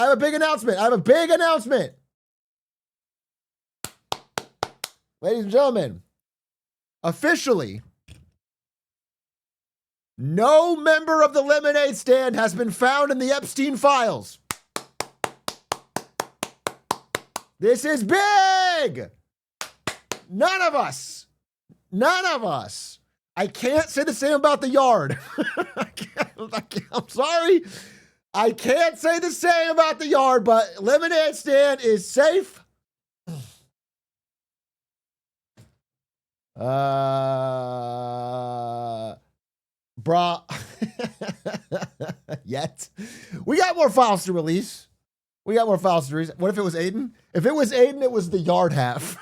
I have a big announcement. I have a big announcement. Ladies and gentlemen, officially, no member of the Lemonade Stand has been found in the Epstein Files. This is big. None of us. I can't say the same about the yard. I'm sorry. I can't say the same about the yard, but Lemonade Stand is safe. Brah. Yet. We got more files to release. What if it was Aiden? If it was Aiden, it was the yard half.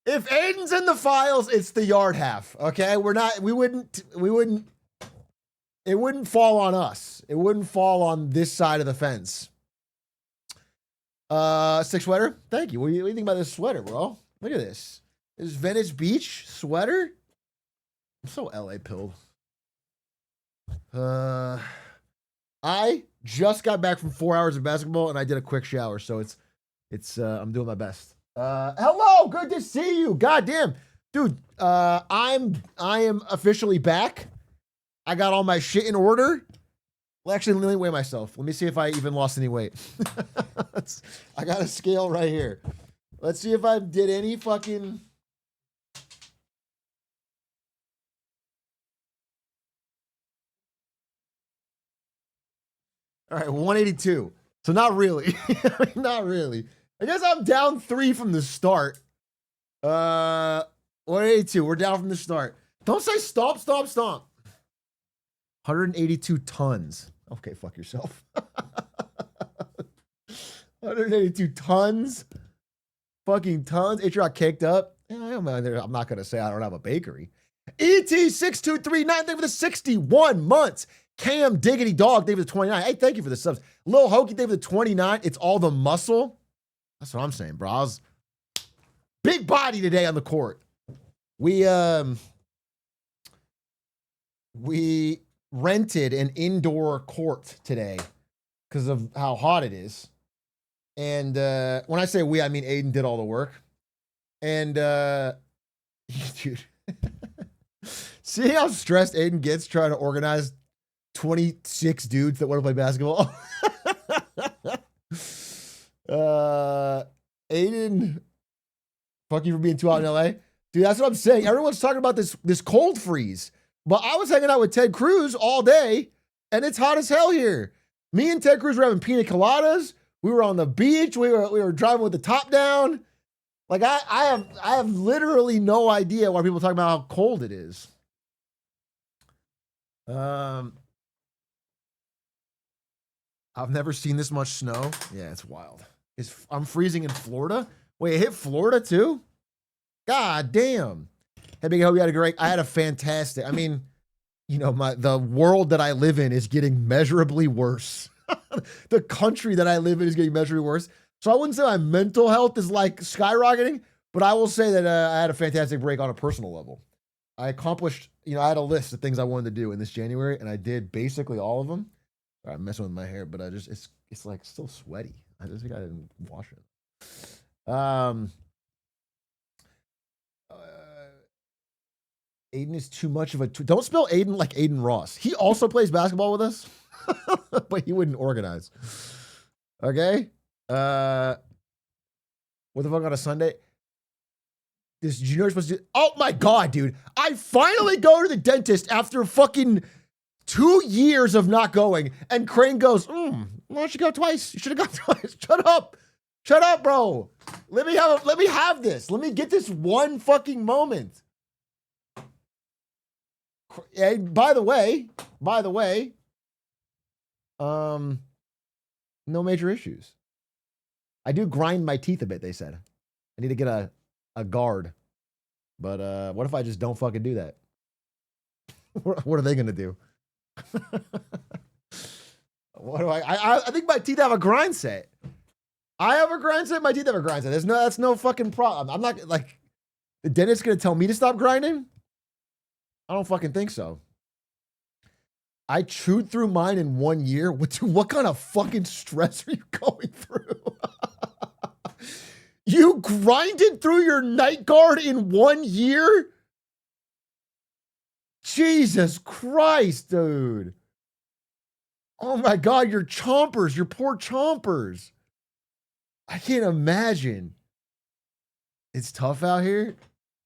If Aiden's in the files, it's the yard half. Okay? it wouldn't fall on us. It wouldn't fall on this side of the fence. Sick sweater. Thank you. What do you think about this sweater, bro? Look at this. This Venice Beach sweater. I'm so LA pilled. I just got back from 4 hours of basketball and I did a quick shower, so I'm doing my best. Hello, good to see you. Goddamn, dude. I am officially back. I got all my shit in order. Well, actually, let me weigh myself. Let me see if I even lost any weight. I got a scale right here. Let's see if I did any fucking. All right, 182. So not really. Not really. I guess I'm down 3 from the start. 182. We're down from the start. Don't say stomp. 182 tons. Okay, fuck yourself. 182 tons. Fucking tons. Atrioc caked up. I'm not going to say I don't have a bakery. ET6239, thank you for the 61 months. Cam Diggity Dog, thank you for the 29. Hey, thank you for the subs. Lil Hokey, thank you for the 29. It's all the muscle. That's what I'm saying, bro. I was big body today on the court. We rented an indoor court today because of how hot it is. And when I say we, I mean Aiden did all the work. And dude, see how stressed Aiden gets trying to organize 26 dudes that want to play basketball? Aiden, fuck you for being too hot in LA. Dude, that's what I'm saying. Everyone's talking about this cold freeze. But I was hanging out with Ted Cruz all day, and it's hot as hell here. Me and Ted Cruz were having pina coladas. We were on the beach. We were driving with the top down. Like I have literally no idea why people talk about how cold it is. I've never seen this much snow. Yeah, it's wild. I'm freezing in Florida. Wait, it hit Florida too? God damn. Hey, Big, I hope you had I had a fantastic, I mean, you know, the world that I live in is getting measurably worse. The country that I live in is getting measurably worse. So I wouldn't say my mental health is like skyrocketing, but I will say that I had a fantastic break on a personal level. I accomplished, you know, I had a list of things I wanted to do in this January, and I did basically all of them. I'm messing with my hair, but it's like still sweaty. I just think I didn't wash it. Aiden is too much of a. Don't spell Aiden like Aiden Ross. He also plays basketball with us, but he wouldn't organize. Okay. What the fuck on a Sunday? This junior supposed to. Oh my god, dude! I finally go to the dentist after fucking 2 years of not going, and Crane goes, why don't you go twice? You should have gone twice. Shut up, bro. Let me have this. Let me get this one fucking moment. And by the way, no major issues. I do grind my teeth a bit, they said. I need to get a guard. But what if I just don't fucking do that? What are they gonna do? What do I think my teeth have a grind set. I have a grind set, my teeth have a grind set. That's no fucking problem. I'm not like the dentist gonna tell me to stop grinding? I don't fucking think so. I chewed through mine in 1 year. What kind of fucking stress are you going through? You grinded through your night guard in 1 year? Jesus Christ, dude. Oh my God, your chompers, your poor chompers. I can't imagine. It's tough out here.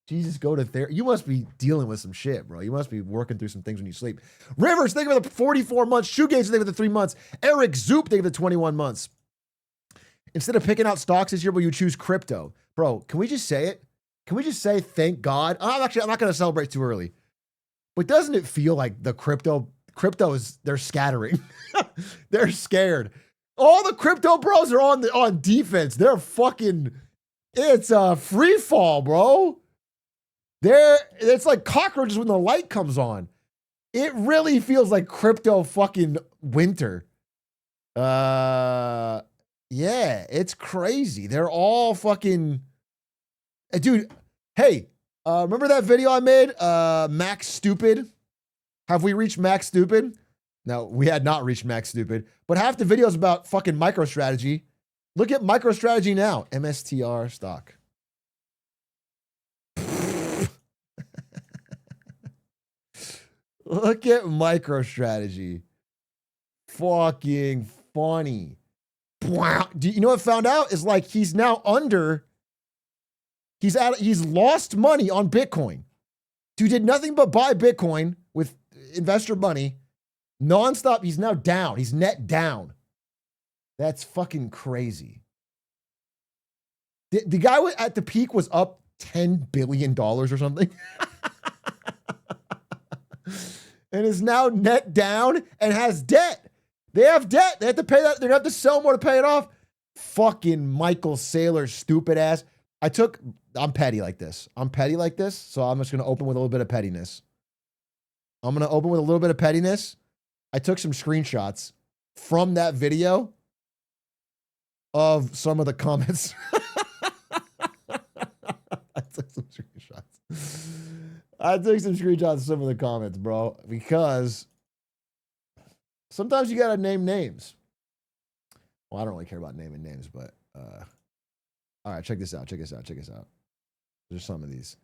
Jesus, go to therapy. You must be dealing with some shit, bro. You must be working through some things when you sleep. Rivers, thank you for the 44 months. Shoegaze, thank you for the 3 months. Eric Zoop, thank you for the 21 months. Instead of picking out stocks this year, will you choose crypto? Bro, can we just say it? Can we just say thank God? I'm not going to celebrate too early. But doesn't it feel like the crypto is, they're scattering. They're scared. All the crypto bros are on defense. They're fucking, it's a free fall, bro. It's like cockroaches when the light comes on. It really feels like crypto fucking winter. Yeah, it's crazy. They're all fucking, dude. Hey, remember that video I made? Max Stupid. Have we reached Max Stupid? No, we had not reached Max Stupid. But half the videos about fucking MicroStrategy. Look at MicroStrategy now. MSTR stock. Look at MicroStrategy. Fucking funny. Do you know what I found out? Is like he's now under. He's lost money on Bitcoin. Dude did nothing but buy Bitcoin with investor money. Nonstop. He's now down. He's net down. That's fucking crazy. The guy at the peak was up $10 billion or something. And is now net down and has debt. They have debt. They have to pay that. They're going to have to sell more to pay it off. Fucking Michael Saylor, stupid ass. I'm petty like this. So I'm just going to open with a little bit of pettiness. I took some screenshots from that video of some of the comments. I took some screenshots of some of the comments, bro, because sometimes you got to name names. Well, I don't really care about naming names, but all right, check this out. There's some of these.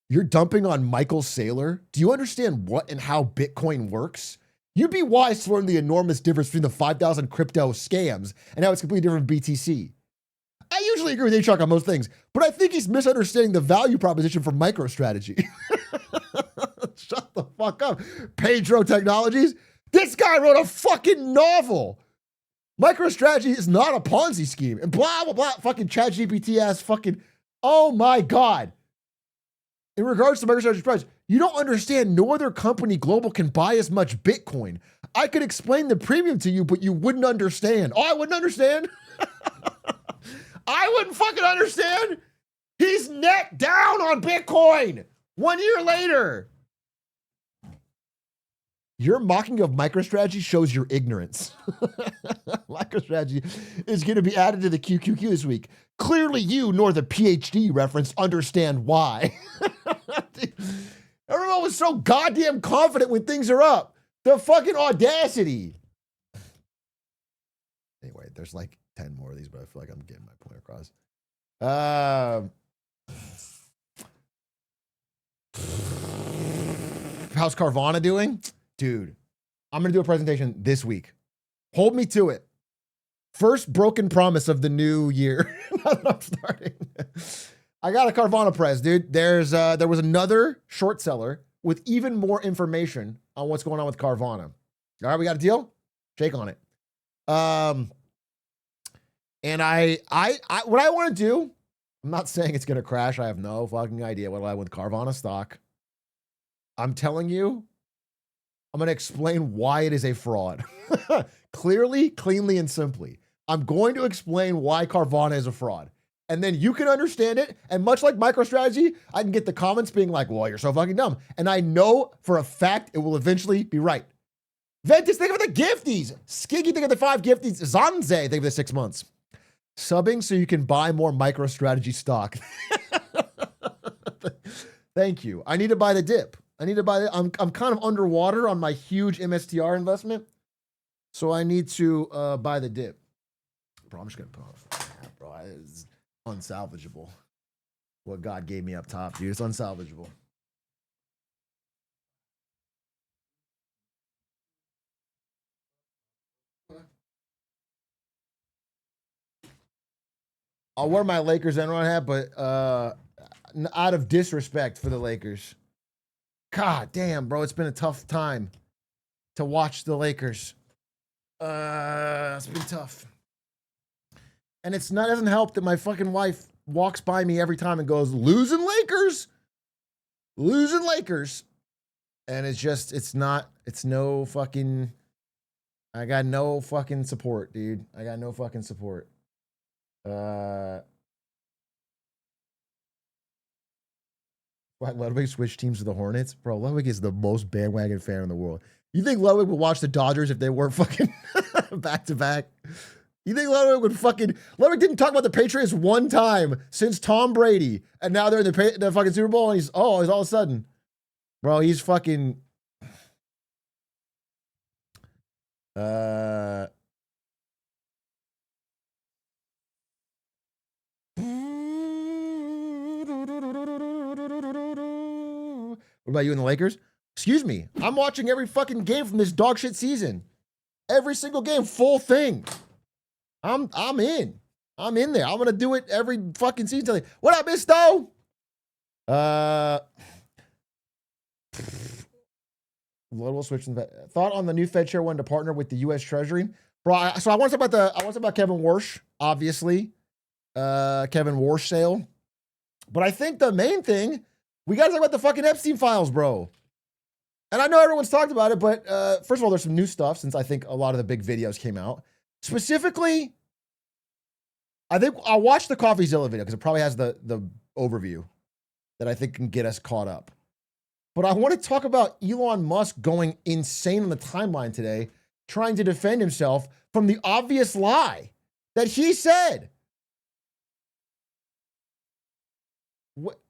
You're dumping on Michael Saylor? Do you understand what and how Bitcoin works? You'd be wise to learn the enormous difference between the 5,000 crypto scams and how it's completely different from BTC. I usually agree with Atrioc on most things, but I think he's misunderstanding the value proposition for MicroStrategy. Shut the fuck up. Pedro Technologies. This guy wrote a fucking novel. MicroStrategy is not a Ponzi scheme. And blah, blah, blah. Fucking ChatGPT ass fucking. Oh my God. In regards to MicroStrategy's price, you don't understand no other company global can buy as much Bitcoin. I could explain the premium to you, but you wouldn't understand. Oh, I wouldn't understand. I wouldn't fucking understand. He's net down on Bitcoin 1 year later. Your mocking of MicroStrategy shows your ignorance. MicroStrategy is going to be added to the QQQ this week. Clearly you, nor the PhD reference, understand why. Everyone was so goddamn confident when things are up. The fucking audacity. Anyway, there's like 10 more of these, but I feel like I'm getting my point across. How's Carvana doing? Dude, I'm going to do a presentation this week. Hold me to it. First broken promise of the new year. I'm starting. I got a Carvana press, dude. There was another short seller with even more information on what's going on with Carvana. All right, we got a deal? Shake on it. And I what I want to do, I'm not saying it's going to crash. I have no fucking idea what I with Carvana stock. I'm telling you, I'm going to explain why it is a fraud. Clearly, cleanly, and simply. I'm going to explain why Carvana is a fraud. And then you can understand it. And much like MicroStrategy, I can get the comments being like, well, you're so fucking dumb. And I know for a fact it will eventually be right. Ventus, think of the gifties. Skiggy, think of the 5 gifties. Zanze, think of the 6 months. Subbing so you can buy more MicroStrategy stock. Thank you. I need to buy the dip. I need to buy it. I'm kind of underwater on my huge MSTR investment. So I need to buy the dip. Bro, I'm just going to put on a hat, bro. It's unsalvageable. What God gave me up top, dude. It's unsalvageable. I'll wear my Lakers Enron hat, but out of disrespect for the Lakers. God damn, bro. It's been a tough time to watch the Lakers. It's been tough. And it doesn't help that my fucking wife walks by me every time and goes, losing Lakers. Losing Lakers. And it's no fucking, I got no fucking support, dude. I got no fucking support. Why Ludwig switched teams to the Hornets? Bro, Ludwig is the most bandwagon fan in the world. You think Ludwig would watch the Dodgers if they weren't fucking back to back? You think Ludwig would fucking... Ludwig didn't talk about the Patriots one time since Tom Brady, and now they're in the fucking Super Bowl, and he's all of a sudden... Bro, he's fucking... What about you and the Lakers? Excuse me. I'm watching every fucking game from this dog shit season. Every single game, full thing. I'm in. I'm in there. I'm gonna do it every fucking season. What up, Miss Stowe? Little switch. Thought on the new Fed chair wanted to partner with the U.S. Treasury, bro. So I want to talk about Kevin Warsh, obviously, Kevin Warsh sale. But I think the main thing we got to talk about the fucking Epstein Files, bro. And I know everyone's talked about it, but first of all, there's some new stuff since I think a lot of the big videos came out. Specifically, I think I'll watch the CoffeeZilla video because it probably has the overview that I think can get us caught up. But I want to talk about Elon Musk going insane on the timeline today, trying to defend himself from the obvious lie that he said. What?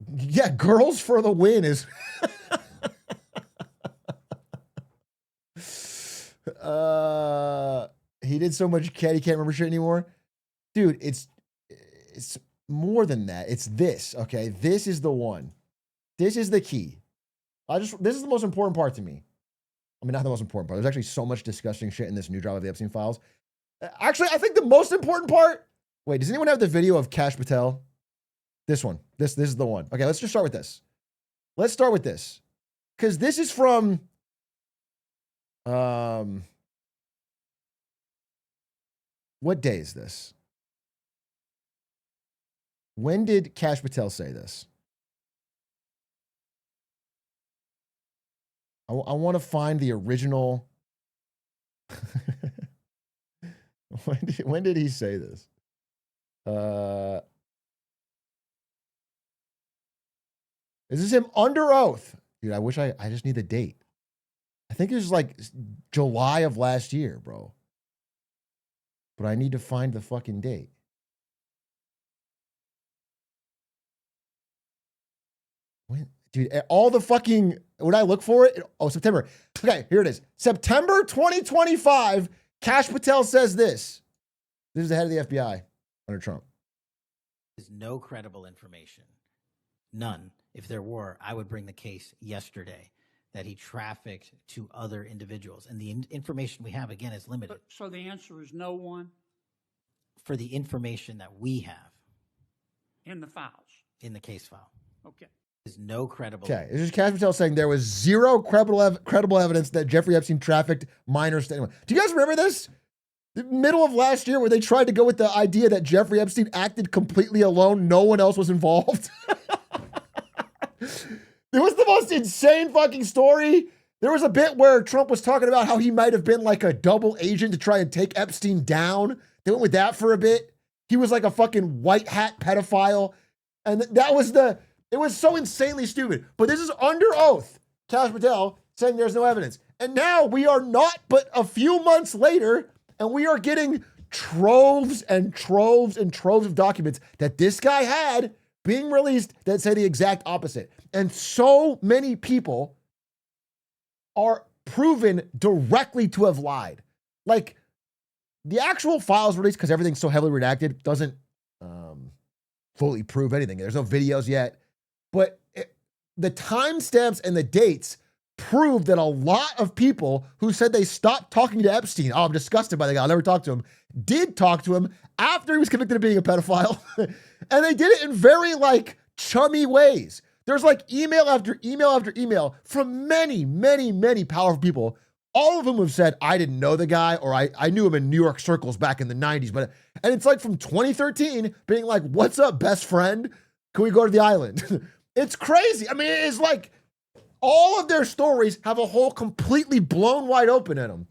Yeah, girls for the win is... he did so much cat he can't remember shit anymore. Dude, it's more than that. It's this, okay? This is the one. This is the key. This is the most important part to me. I mean, not the most important part. There's actually so much disgusting shit in this new drop of the Epstein Files. Actually, I think the most important part... Wait, does anyone have the video of Kash Patel? This one. This is the one. Okay, let's just start with this. Let's start with this. Because this is from... what day is this? When did Kash Patel say this? I want to find the original. When did he say this? Is this him under oath? Dude, I wish I just need the date. I think it was like July of last year, bro. But I need to find the fucking date. When, dude, all the fucking, when I look for it, oh, September. Okay, here it is. September 2025, Kash Patel says this. This is the head of the FBI under Trump. There's no credible information. None. If there were, I would bring the case yesterday that he trafficked to other individuals. And the information we have, again, is limited. So the answer is no one? For the information that we have. In the files? In the case file. Okay. There's no credible... Okay, this is Kash Patel saying there was zero credible evidence that Jeffrey Epstein trafficked minors to anyone. Do you guys remember this? The middle of last year where they tried to go with the idea that Jeffrey Epstein acted completely alone, no one else was involved? It was the most insane fucking story. There was a bit where Trump was talking about how he might have been like a double agent to try and take Epstein down. They went with that for a bit. He was like a fucking white hat pedophile. And that was it was so insanely stupid. But this is under oath. Kash Patel saying there's no evidence. And now we are not but a few months later, and we are getting troves and troves and troves of documents that this guy had being released that say the exact opposite. And so many people are proven directly to have lied. Like, the actual files released, because everything's so heavily redacted, doesn't fully prove anything. There's no videos yet. But the timestamps and the dates prove that a lot of people who said they stopped talking to Epstein, oh, I'm disgusted by the guy, I'll never talk to him, did talk to him after he was convicted of being a pedophile. And they did it in very, like, chummy ways. There's, like, email after email after email from many, many, many powerful people. All of them have said, I didn't know the guy, or I knew him in New York circles back in the 90s. And it's like from 2013 being like, what's up, best friend? Can we go to the island? It's crazy. I mean, it's like all of their stories have a hole completely blown wide open in them.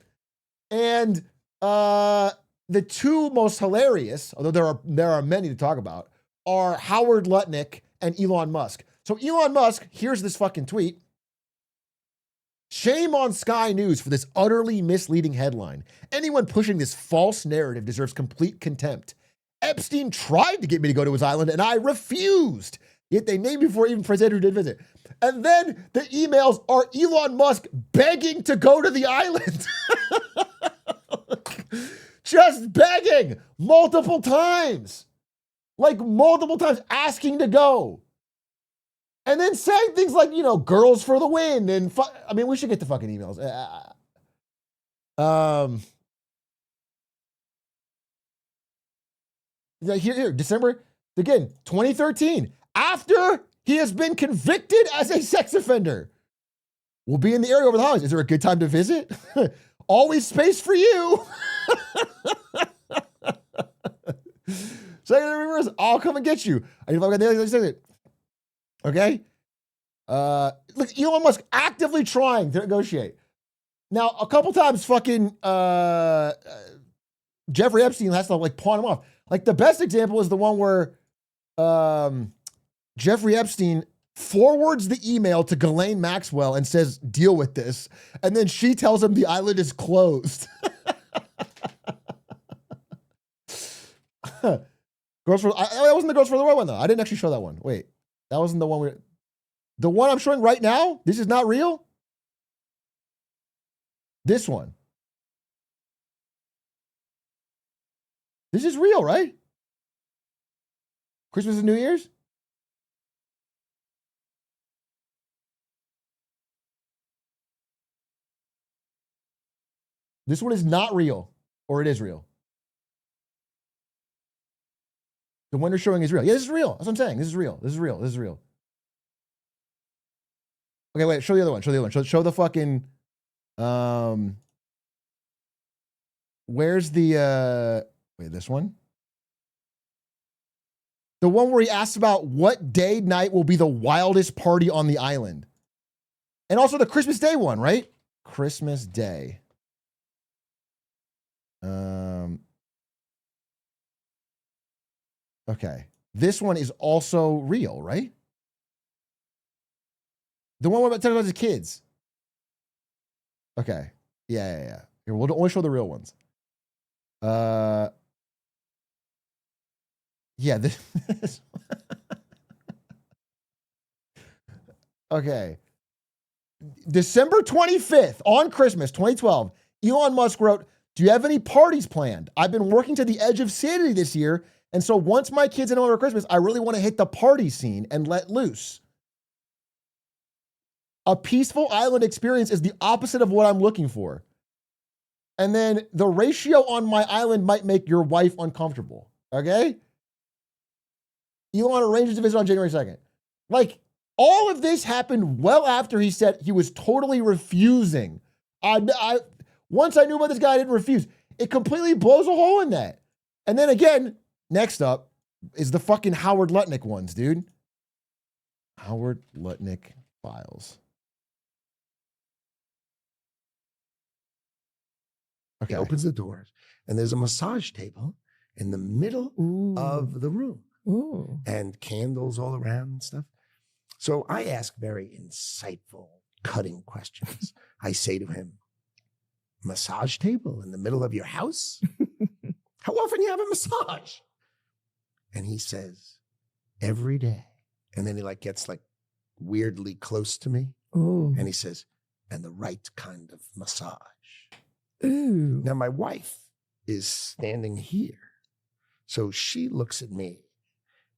And the two most hilarious, although there are many to talk about, are Howard Lutnick and Elon Musk. So Elon Musk, here's this fucking tweet. Shame on Sky News for this utterly misleading headline. Anyone pushing this false narrative deserves complete contempt. Epstein tried to get me to go to his island and I refused. Yet they named me before even Prince Andrew did visit. And then the emails are Elon Musk begging to go to the island. Just begging multiple times. Like multiple times asking to go. And then saying things like, you know, girls for the win. And I mean, we should get the fucking emails. Here, December, again, 2013. After he has been convicted as a sex offender. We'll be in the area over the holidays. Is there a good time to visit? Always space for you. Second reverse, I'll come and get you. I need to get the okay? Look, Elon Musk actively trying to negotiate. Now, a couple times fucking Jeffrey Epstein has to like pawn him off. Like the best example is the one where Jeffrey Epstein forwards the email to Ghislaine Maxwell and says, deal with this. And then she tells him the island is closed. Girls for, that wasn't the Girls for the Road one though. I didn't actually show that one. Wait, that wasn't the one the one I'm showing right now? This is not real? This one. This is real, right? Christmas and New Year's? This one is not real, or it is real. The one they're showing is real. Yeah, this is real. That's what I'm saying. This is real. This is real. This is real. Okay, wait, show the other one. Show the other one. Show the fucking, where's the, wait, this one? The one where he asks about what day night will be the wildest party on the island. And also the Christmas Day one, right? Christmas Day. Okay. This one is also real, right? The one about talking about the kids. Okay. Yeah. Here, we'll only show the real ones. Yeah, this okay. December 25th, on Christmas 2012, Elon Musk wrote, do you have any parties planned? I've been working to the edge of sanity this year, and so once my kids are home over Christmas, I really want to hit the party scene and let loose. A peaceful island experience is the opposite of what I'm looking for. And then the ratio on my island might make your wife uncomfortable, okay? Elon arranges to visit on January 2nd. Like, all of this happened well after he said he was totally refusing. Once I knew about this guy, I didn't refuse. It completely blows a hole in that. And then again, next up is the fucking Howard Lutnick ones, dude. Howard Lutnick files. Okay. He opens the doors, and there's a massage table in the middle of the room. Ooh. And candles all around and stuff. So I ask very insightful, cutting questions. I say to him, massage table in the middle of your house? how often you have a massage? And he says, every day. And then he like gets like weirdly close to me. Ooh. And he says, and the right kind of massage. Ooh. Now my wife is standing here. So she looks at me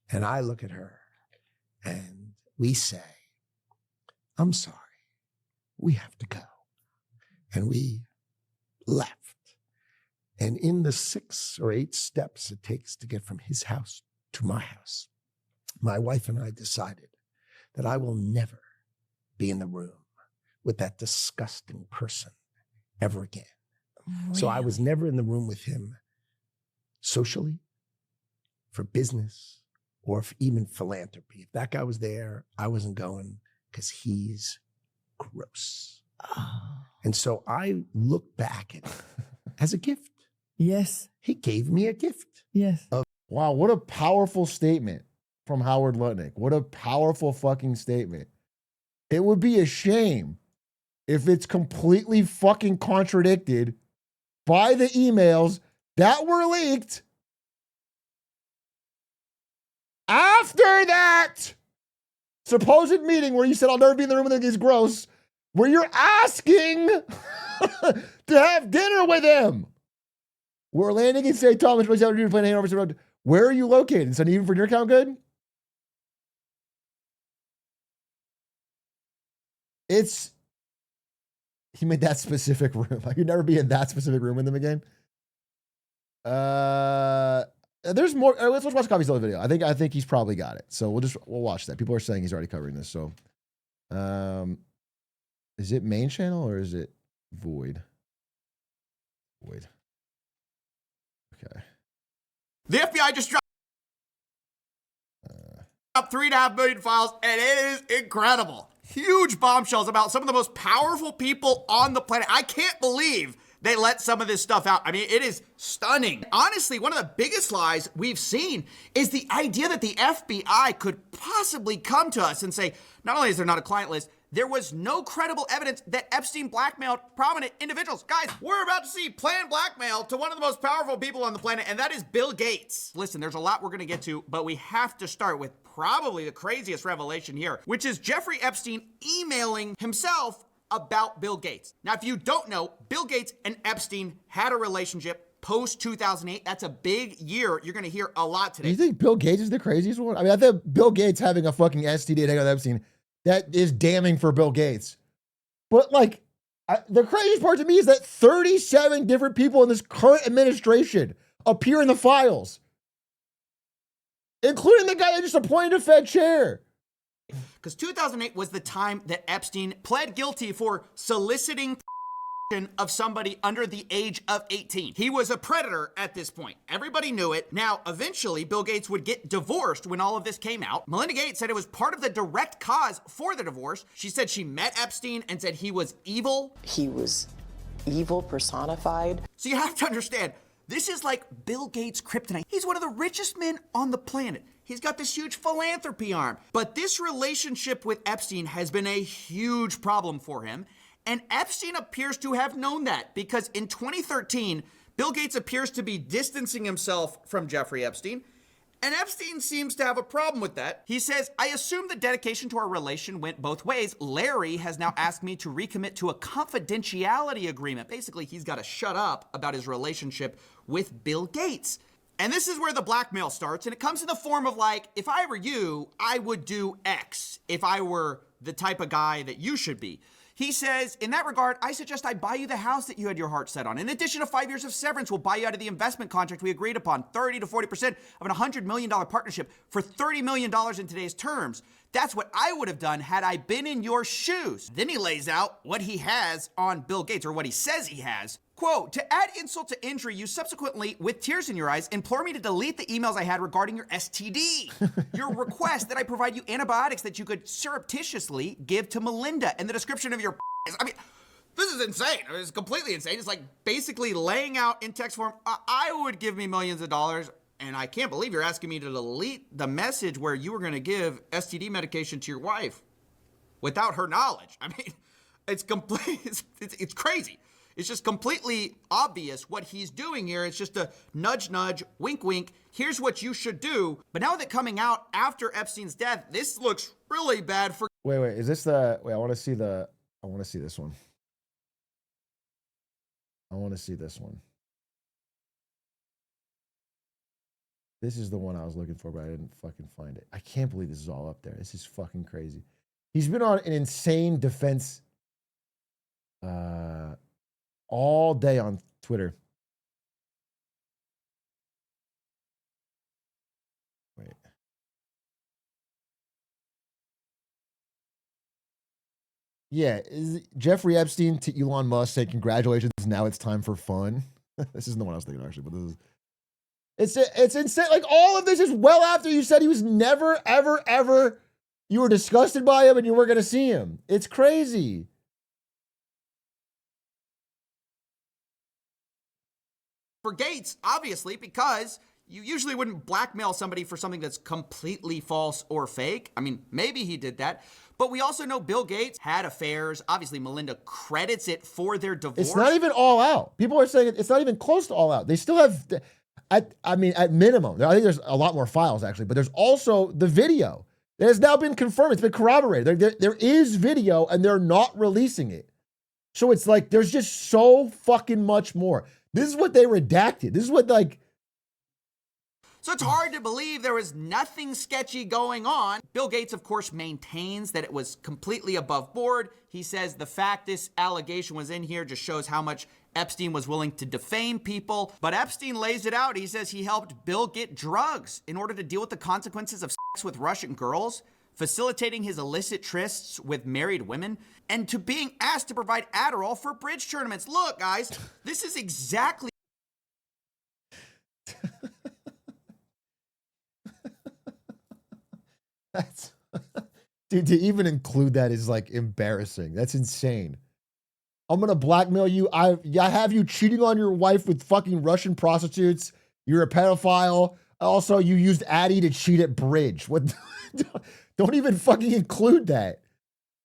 and I look at her and we say, I'm sorry, we have to go. And we left. And in the 6 or 8 steps it takes to get from his house to my house, my wife and I decided that I will never be in the room with that disgusting person ever again. So I was never in the room with him socially, for business, or for even philanthropy. If that guy was there, I wasn't going because he's gross. And so I look back at it as a gift. Yes. He gave me a gift. Yes. Wow, what a powerful statement from Howard Lutnick. What a powerful fucking statement. It would be a shame if it's completely fucking contradicted by the emails that were leaked after that supposed meeting where you said, I'll never be in the room with him, he's gross, where you're asking to have dinner with him. We're landing in St. Thomas, where are you located? Is that even for your account good? He made that specific room. I could never be in that specific room with him again. There's more. Let's watch a copy of the video. I think he's probably got it. So we'll watch that. People are saying he's already covering this. So, is it main channel or is it void? Void. Okay. The FBI just dropped 3.5 million files, and it is incredible. Huge bombshells about some of the most powerful people on the planet. I can't believe they let some of this stuff out. I mean, it is stunning. Honestly, one of the biggest lies we've seen is the idea that the FBI could possibly come to us and say, not only is there not a client list, there was no credible evidence that Epstein blackmailed prominent individuals. Guys, we're about to see planned blackmail to one of the most powerful people on the planet, and that is Bill Gates. Listen, there's a lot we're gonna get to, but we have to start with probably the craziest revelation here, which is Jeffrey Epstein emailing himself about Bill Gates. Now, if you don't know, Bill Gates and Epstein had a relationship post 2008. That's a big year. You're gonna hear a lot today. Do you think Bill Gates is the craziest one? I mean, I think Bill Gates having a fucking STD and hang out with Epstein, that is damning for Bill Gates. But like, the craziest part to me is that 37 different people in this current administration appear in the files, including the guy that just appointed a Fed chair. Because 2008 was the time that Epstein pled guilty for soliciting of somebody under the age of 18. He was a predator at this point. Everybody knew it. Now, eventually, Bill Gates would get divorced when all of this came out. Melinda Gates said it was part of the direct cause for the divorce. She said she met Epstein and said he was evil. He was evil personified. So you have to understand, this is like Bill Gates' kryptonite. He's one of the richest men on the planet. He's got this huge philanthropy arm. But this relationship with Epstein has been a huge problem for him. And Epstein appears to have known that because in 2013, Bill Gates appears to be distancing himself from Jeffrey Epstein. And Epstein seems to have a problem with that. He says, I assume the dedication to our relation went both ways. Larry has now asked me to recommit to a confidentiality agreement. Basically, he's got to shut up about his relationship with Bill Gates. And this is where the blackmail starts. And it comes in the form of like, if I were you, I would do X if I were the type of guy that you should be. He says, in that regard, I suggest I buy you the house that you had your heart set on. In addition to 5 years of severance, we'll buy you out of the investment contract we agreed upon, 30 to 40% of an $100 million partnership for $30 million in today's terms. That's what I would have done had I been in your shoes. Then he lays out what he has on Bill Gates, or what he says he has. Quote, to add insult to injury, you subsequently, with tears in your eyes, implore me to delete the emails I had regarding your STD. Your request that I provide you antibiotics that you could surreptitiously give to Melinda, and the description of your I mean, this is insane. It's completely insane. It's like basically laying out in text form, I would give me millions of dollars, and I can't believe you're asking me to delete the message where you were gonna give STD medication to your wife without her knowledge. I mean, it's complete, it's crazy. It's just completely obvious what he's doing here. It's just a nudge, nudge, wink, wink. Here's what you should do. But now that coming out after Epstein's death, this looks really bad for Wait, is this the? Wait, I want to see the. I want to see this one. I want to see this one. This is the one I was looking for, but I didn't fucking find it. I can't believe this is all up there. This is fucking crazy. He's been on an insane defense all day on Twitter. Wait. Yeah, is Jeffrey Epstein to Elon Musk say congratulations, now it's time for fun. This isn't the one I was thinking actually, but this is it's insane. Like all of this is well after you said he was never, ever, ever. You were disgusted by him and you weren't going to see him. It's crazy. for Gates, obviously, because you usually wouldn't blackmail somebody for something that's completely false or fake. I mean, maybe he did that. But we also know Bill Gates had affairs. Obviously, Melinda credits it for their divorce. It's not even all out. People are saying it's not even close to all out. They still have, at minimum, I think there's a lot more files actually, but there's also the video. It has now been confirmed. It's been corroborated. There is video and they're not releasing it. So it's like, there's just so fucking much more. This is what they redacted. This is what So it's hard to believe there was nothing sketchy going on. Bill Gates, of course, maintains that it was completely above board. He says the fact this allegation was in here just shows how much Epstein was willing to defame people. But Epstein lays it out. He says he helped Bill get drugs in order to deal with the consequences of sex with Russian girls, facilitating his illicit trysts with married women, and to being asked to provide Adderall for bridge tournaments. Look, guys, this is exactly... that's, dude, to even include that is like embarrassing. That's insane. I'm going to blackmail you. I have you cheating on your wife with fucking Russian prostitutes. You're a pedophile. Also, you used Addie to cheat at bridge. What? Don't even fucking include that.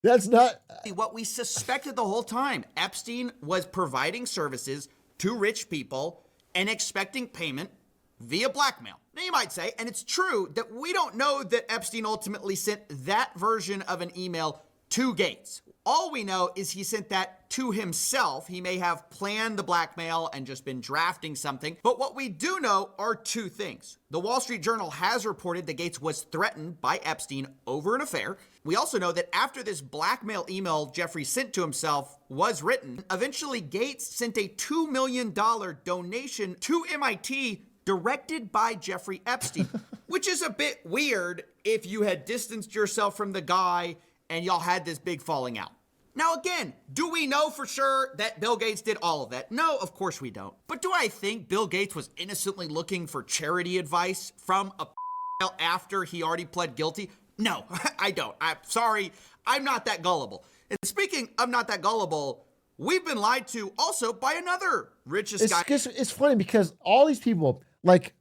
That's not what we suspected the whole time. Epstein was providing services to rich people and expecting payment via blackmail. Now you might say, and it's true, that we don't know that Epstein ultimately sent that version of an email to Gates. All we know is he sent that to himself. He may have planned the blackmail and just been drafting something. But what we do know are two things. The Wall Street Journal has reported that Gates was threatened by Epstein over an affair. We also know that after this blackmail email Jeffrey sent to himself was written, eventually Gates sent a $2 million donation to MIT directed by Jeffrey Epstein, which is a bit weird if you had distanced yourself from the guy and y'all had this big falling out. Now again, do we know for sure that Bill Gates did all of that? No, of course we don't. But do I think Bill Gates was innocently looking for charity advice from a after he already pled guilty? No, I don't. I'm sorry, I'm not that gullible. And speaking of not that gullible, we've been lied to also by another richest guy. It's funny because all these people, like,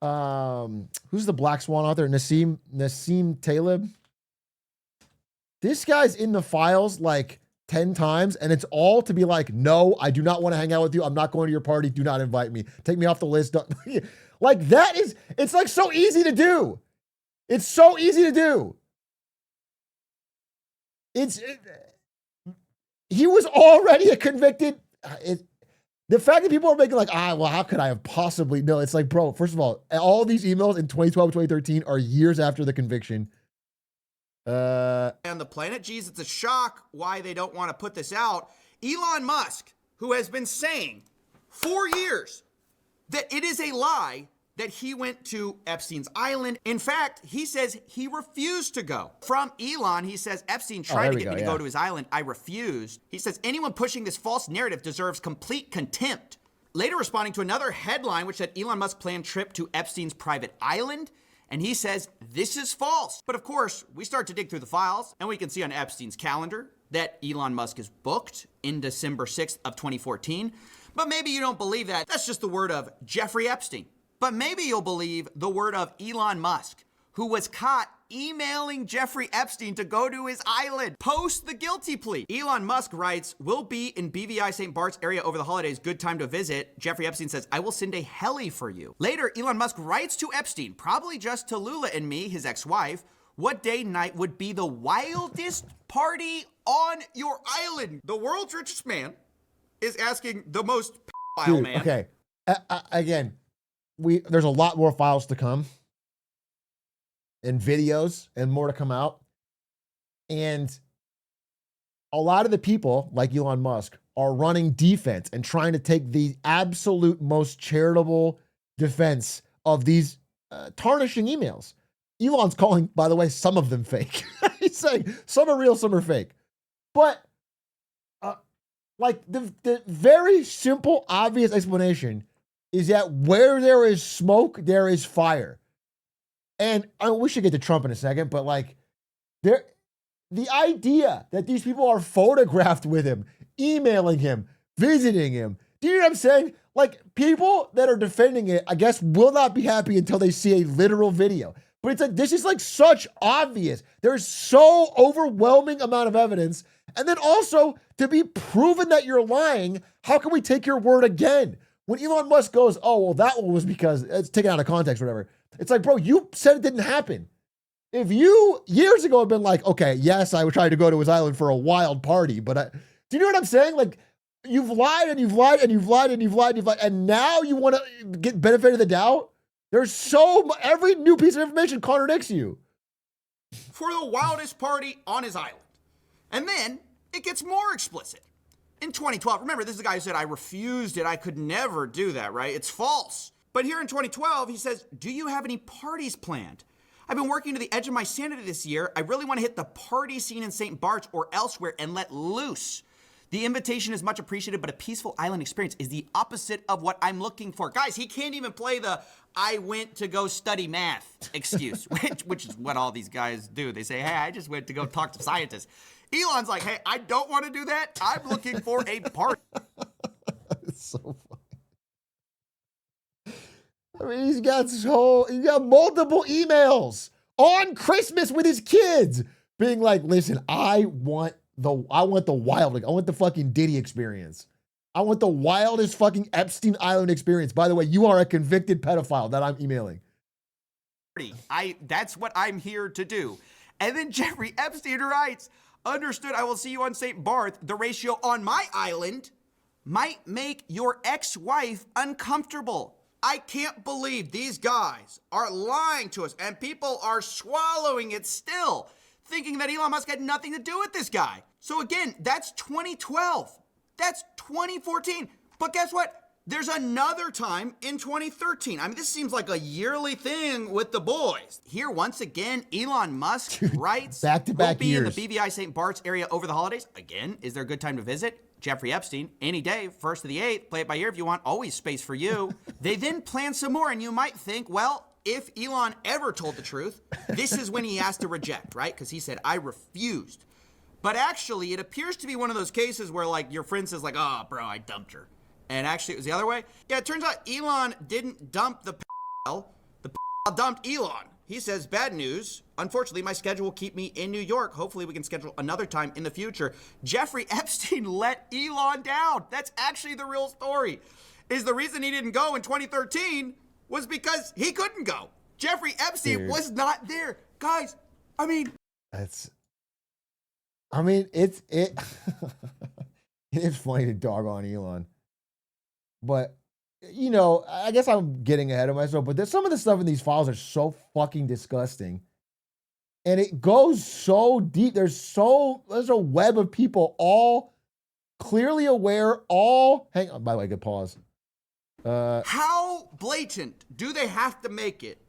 who's the Black Swan author? Nassim Taleb. This guy's in the files like 10 times, and it's all to be like, no, I do not want to hang out with you. I'm not going to your party. Do not invite me. Take me off the list. Like that is, it's like so easy to do. It's so easy to do. He was already a convicted. The fact that people are making like, well, how could I have possibly? No, it's like, bro, first of all these emails in 2012, 2013 are years after the conviction. On the planet. Geez, it's a shock why they don't want to put this out. Elon Musk, who has been saying for years that it is a lie that he went to Epstein's island. In fact, he says he refused to go. From Elon, he says, Epstein tried to get me to go to his island. I refused. He says, anyone pushing this false narrative deserves complete contempt. Later responding to another headline, which said Elon Musk planned trip to Epstein's private island. And he says, this is false. But of course, we start to dig through the files and we can see on Epstein's calendar that Elon Musk is booked in December 6th of 2014. But maybe you don't believe that. That's just the word of Jeffrey Epstein. But maybe you'll believe the word of Elon Musk, who was caught emailing Jeffrey Epstein to go to his island post the guilty plea. Elon Musk writes, "We'll be in BVI St. Bart's area over the holidays. Good time to visit." Jeffrey Epstein says, "I will send a heli for you." Later, Elon Musk writes to Epstein, probably just to Lula and me, his ex-wife, what day and night would be the wildest party on your island? The world's richest man is asking the most pedophile man. Okay. Again, there's a lot more files to come, and videos, and more to come out. And a lot of the people, like Elon Musk, are running defense and trying to take the absolute most charitable defense of these tarnishing emails. Elon's calling, by the way, some of them fake. He's saying some are real, some are fake. But like the very simple, obvious explanation is that where there is smoke, there is fire. And we should get to Trump in a second, but like the idea that these people are photographed with him, emailing him, visiting him. Do you know what I'm saying? Like, people that are defending it, I guess, will not be happy until they see a literal video. But it's like, this is like such obvious. There's so overwhelming amount of evidence. And then also, to be proven that you're lying, how can we take your word again? When Elon Musk goes, oh, well, that one was because it's taken out of context or whatever. It's like, bro, you said it didn't happen. If you years ago had been like, okay, yes, I tried to go to his island for a wild party, but do you know what I'm saying? Like, you've lied and you've lied and you've lied and you've lied and you've lied, and now you want to get benefit of the doubt? There's every new piece of information contradicts you. For the wildest party on his island. And then it gets more explicit. In 2012, remember, this is the guy who said, I refused it. I could never do that, right? It's false. But here in 2012, he says, do you have any parties planned? I've been working to the edge of my sanity this year. I really want to hit the party scene in St. Bart's or elsewhere and let loose. The invitation is much appreciated, but a peaceful island experience is the opposite of what I'm looking for. Guys, he can't even play the I went to go study math excuse, which is what all these guys do. They say, hey, I just went to go talk to scientists. Elon's like, hey, I don't want to do that. I'm looking for a party. It's so funny. I mean, he's got multiple emails on Christmas with his kids being like, listen, I want the wild, like, I want the fucking Diddy experience. I want the wildest fucking Epstein Island experience. By the way, you are a convicted pedophile that I'm emailing. That's what I'm here to do. And then Jeffrey Epstein writes, understood, I will see you on St. Barth. The ratio on my island might make your ex-wife uncomfortable. I can't believe these guys are lying to us and people are swallowing it still, thinking that Elon Musk had nothing to do with this guy. So again, that's 2012. That's 2014. But guess what? There's another time in 2013. I mean, this seems like a yearly thing with the boys. Here, once again, Elon Musk writes, back-to-back we'll be years. in the BVI St. Bart's area over the holidays. Again, is there a good time to visit? Jeffrey Epstein, any day, 1st to the 8th, play it by ear if you want, always space for you. They then plan some more, and you might think, well, if Elon ever told the truth, this is when he has to reject, right? Because he said, I refused. But actually, it appears to be one of those cases where, like, your friend says, like, oh, bro, I dumped her. And actually, it was the other way. Yeah, it turns out Elon didn't dump the p***. The p*** dumped Elon. He says, bad news. Unfortunately, my schedule will keep me in New York. Hopefully, we can schedule another time in the future. Jeffrey Epstein let Elon down. That's actually the real story. Is the reason he didn't go in 2013 was because he couldn't go. Jeffrey Epstein was not there. Guys, I mean... it is funny to dog on Elon. But, you know, I guess I'm getting ahead of myself, but some of the stuff in these files are so fucking disgusting. And it goes so deep. There's a web of people all clearly aware, hang on, by the way, good pause. How blatant do they have to make it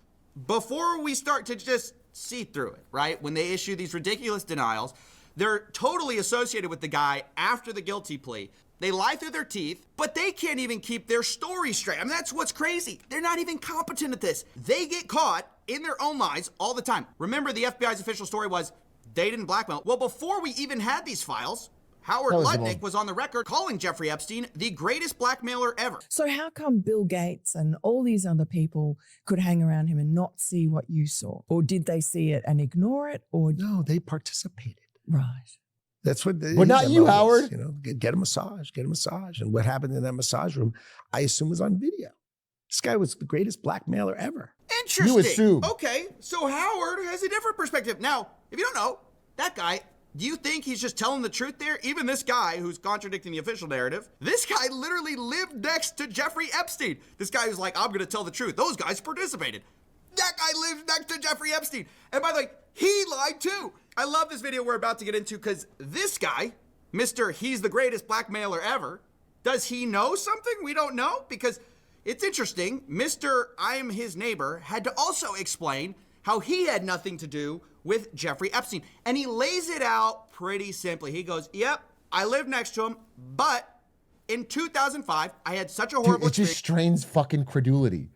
before we start to just see through it, right? When they issue these ridiculous denials, they're totally associated with the guy after the guilty plea. They lie through their teeth, but they can't even keep their story straight. I mean, that's what's crazy. They're not even competent at this. They get caught in their own lies all the time. Remember, the FBI's official story was they didn't blackmail. Well, before we even had these files, Howard That was the Lutnick most- was on the record calling Jeffrey Epstein the greatest blackmailer ever. So how come Bill Gates and all these other people could hang around him and not see what you saw? Or did they see it and ignore it? Or No, they participated. right. That's what. But not you, Howard. You know, get a massage, get a massage. And what happened in that massage room, I assume, was on video. This guy was the greatest blackmailer ever. Interesting. You assume. Okay, so Howard has a different perspective. Now, if you don't know, that guy, do you think he's just telling the truth there? Even this guy who's contradicting the official narrative, this guy literally lived next to Jeffrey Epstein. This guy who's like, I'm going to tell the truth. Those guys participated. That guy lived next to Jeffrey Epstein. And by the way, he lied too. I love this video we're about to get into because this guy, Mr. He's the greatest blackmailer ever, does he know something we don't know? Because it's interesting. Mr. I'm his neighbor had to also explain how he had nothing to do with Jeffrey Epstein. And he lays it out pretty simply. He goes, yep, I lived next to him, but in 2005, I had such a Dude, horrible it just experience. strains fucking credulity.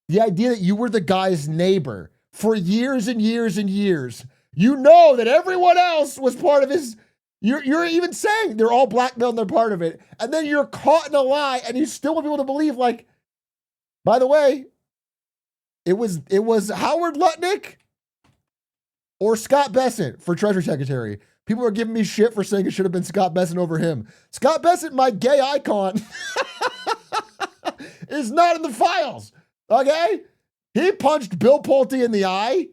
The idea that you were the guy's neighbor for years and years and years. You know that everyone else was part of his. You're even saying they're all blackmailed and they're part of it. And then you're caught in a lie and you still want people to believe, like, by the way, it was Howard Lutnick or Scott Bessent for Treasury Secretary. People are giving me shit for saying it should have been Scott Bessent over him. Scott Bessent, my gay icon, is not in the files. Okay? He punched Bill Pulte in the eye.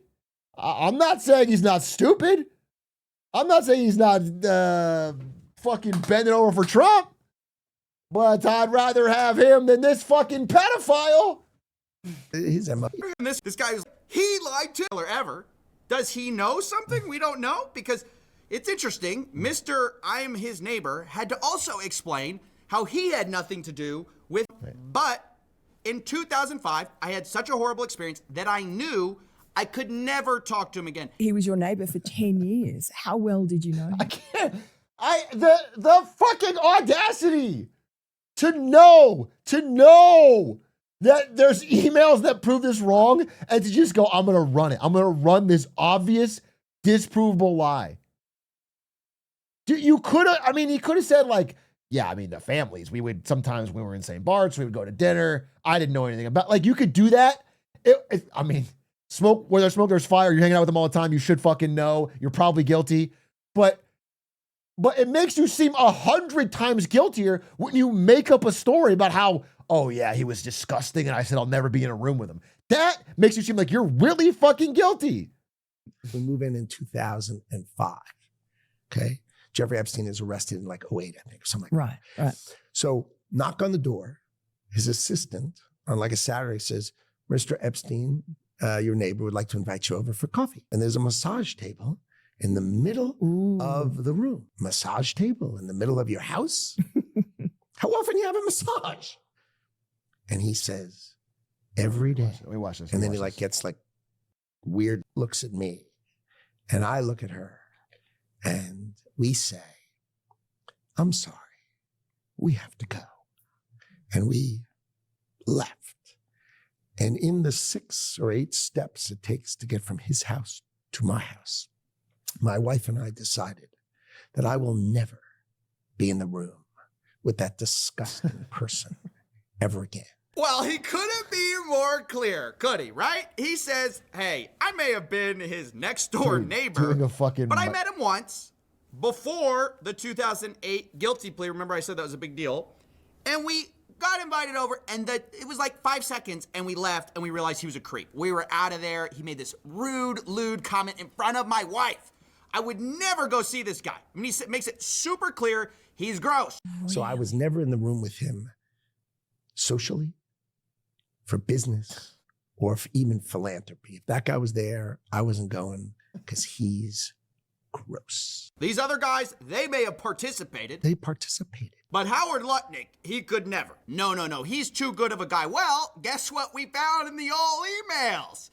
I'm not saying he's not stupid. I'm not saying he's not fucking bending over for Trump. But I'd rather have him than this fucking pedophile. His MO. And this guy was, he lied to ever. Does he know something we don't know? Because it's interesting. Mr. I'm his neighbor had to also explain how he had nothing to do with, but in 2005, I had such a horrible experience that I knew I could never talk to him again. He was your neighbor for 10 years. How well did you know him? I can't. The fucking audacity to know that there's emails that prove this wrong and to just go, I'm going to run it. I'm going to run this obvious, disprovable lie. Dude, you could have, I mean, he could have said like, yeah, I mean, the families, we would sometimes when we were in St. Bart's, we would go to dinner. I didn't know anything about, like, you could do that. I mean, smoke, where there's smoke, there's fire. You're hanging out with them all the time. You should fucking know. You're probably guilty. But it makes you seem 100 times guiltier when you make up a story about how, oh yeah, he was disgusting and I said I'll never be in a room with him. That makes you seem like you're really fucking guilty. We move in 2005. Okay. Jeffrey Epstein is arrested in like 08, I think, or something like that. Right. So knock on the door. His assistant on like a Saturday says, Mr. Epstein, your neighbor would like to invite you over for coffee. And there's a massage table in the middle Ooh. of the room. Massage table in the middle of your house? How often do you have a massage? And he says, every day. Let me watch this. And then he like gets like weird looks at me. And I look at her and we say, I'm sorry, we have to go. And we left. And in the 6 or 8 steps it takes to get from his house to my house, my wife and I decided that I will never be in the room with that disgusting person ever again. Well, he couldn't be more clear, could he, right? He says, hey, I may have been his next door neighbor, doing a fucking but I met him once before the 2008 guilty plea. Remember I said that was a big deal? And we got invited over, and it was like 5 seconds, and we left, and we realized he was a creep. We were out of there. He made this rude, lewd comment in front of my wife. I would never go see this guy. I mean, he makes it super clear he's gross. So I was never in the room with him socially, for business, or for even philanthropy. If that guy was there, I wasn't going because he's gross. These other guys, they may have participated, They participated. but Howard Lutnick, he could never. No, he's too good of a guy. Well, guess what we found in the old emails?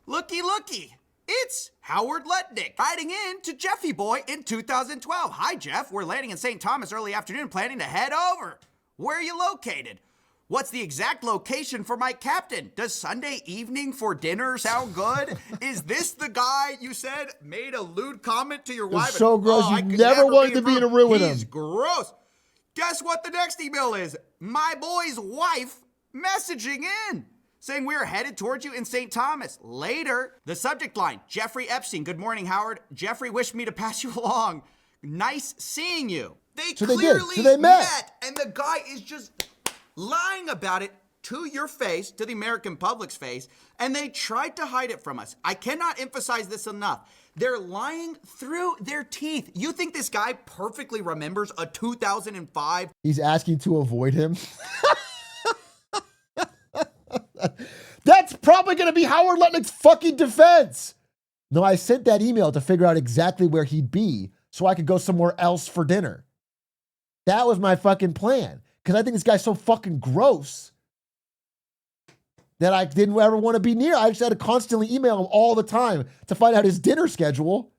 Looky. It's Howard Lutnick writing in to Jeffy Boy in 2012. Hi, Jeff. We're landing in St. Thomas early afternoon, planning to head over. Where are you located? What's the exact location for my captain? Does Sunday evening for dinner sound good? Is this the guy you said made a lewd comment to your wife? so gross. I You could never wanted to be in a room with He's him. gross. Guess what the next email is? My boy's wife messaging in, saying we're headed towards you in St. Thomas. Later, the subject line, Jeffrey Epstein. Good morning, Howard. Jeffrey wished me to pass you along. Nice seeing you. So they did. Clearly So they met. and the guy is just lying about it to your face, to the American public's face, and they tried to hide it from us. I cannot emphasize this enough. They're lying through their teeth. You think this guy perfectly remembers a 2005? He's asking to avoid him. That's probably going to be Howard Lutnick's fucking defense. No, I sent that email to figure out exactly where he'd be so I could go somewhere else for dinner. That was my fucking plan. Because I think this guy's so fucking gross that I didn't ever want to be near. I just had to constantly email him all the time to find out his dinner schedule.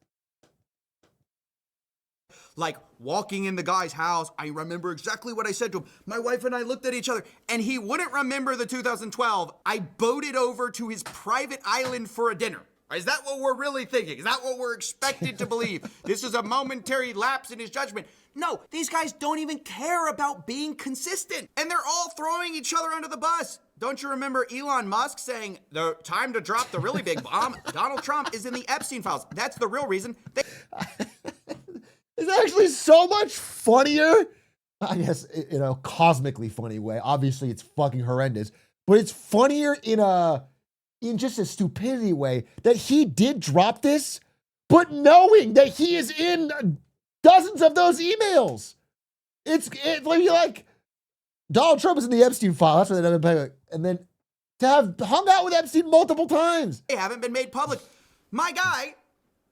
Like walking in the guy's house, I remember exactly what I said to him. My wife and I looked at each other, and he wouldn't remember the 2012. I boated over to his private island for a dinner. Is that what we're really thinking? Is that what we're expected to believe? This is a momentary lapse in his judgment. No, these guys don't even care about being consistent, and they're all throwing each other under the bus. Don't you remember Elon Musk saying, the time to drop the really big bomb? Donald Trump is in the Epstein Files. That's the real reason. It's actually so much funnier. I guess, in a cosmically funny way. Obviously, it's fucking horrendous. But it's funnier in just a stupidity way that he did drop this, but knowing that he is in dozens of those emails. It's like Donald Trump is in the Epstein file. That's what they never. And then to have hung out with Epstein multiple times. They haven't been made public. My guy,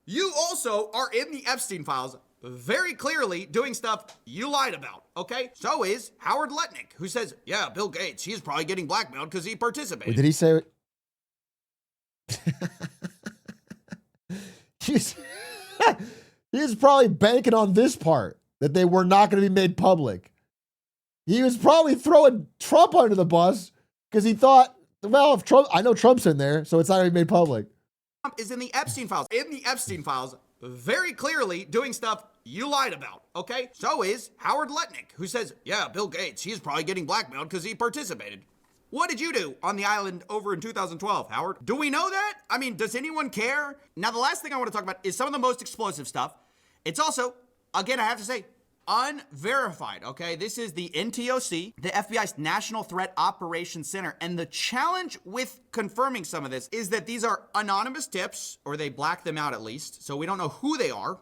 you also are in the Epstein Files, very clearly doing stuff you lied about, okay? So is Howard Lutnick, who says, yeah, Bill Gates, he's probably getting blackmailed because he participated. Wait, did he say it? He's probably banking on this part, that they were not going to be made public. He was probably throwing Trump under the bus because he thought, well, if Trump, I know Trump's in there, so it's not going to be made public. Trump is in the Epstein Files. In the Epstein Files, very clearly doing stuff you lied about, okay? So is Howard Lutnick, who says, yeah, Bill Gates, he's probably getting blackmailed because he participated. What did you do on the island over in 2012, Howard? Do we know that? I mean, does anyone care? Now, the last thing I want to talk about is some of the most explosive stuff. It's also, again, I have to say, unverified, okay? This is the NTOC, the FBI's National Threat Operations Center. And the challenge with confirming some of this is that these are anonymous tips, or they black them out at least, so we don't know who they are,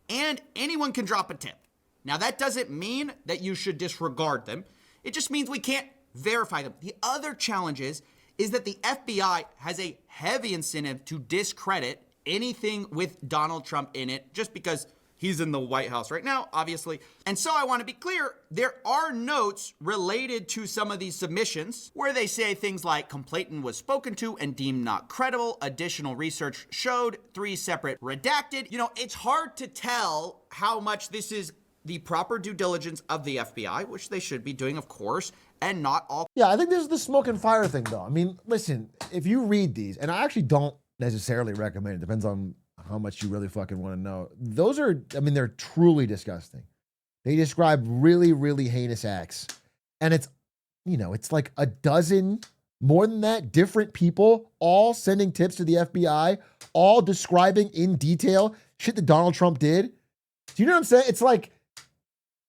and anyone can drop a tip. Now, that doesn't mean that you should disregard them. It just means we can't verify them. The other challenge is that the FBI has a heavy incentive to discredit anything with Donald Trump in it, just because he's in the White House right now, obviously. And so I want to be clear, there are notes related to some of these submissions where they say things like complainant was spoken to and deemed not credible. Additional research showed 3 separate redacted. You know, it's hard to tell how much this is the proper due diligence of the FBI, which they should be doing, of course, and not all. Yeah, I think this is the smoke and fire thing, though. I mean, listen, if you read these, and I actually don't necessarily recommend it, depends on how much you really fucking want to know. Those are, I mean, they're truly disgusting. They describe really, really heinous acts. And it's, you know, it's like a dozen, more than that, different people all sending tips to the FBI, all describing in detail shit that Donald Trump did. Do you know what I'm saying? It's like,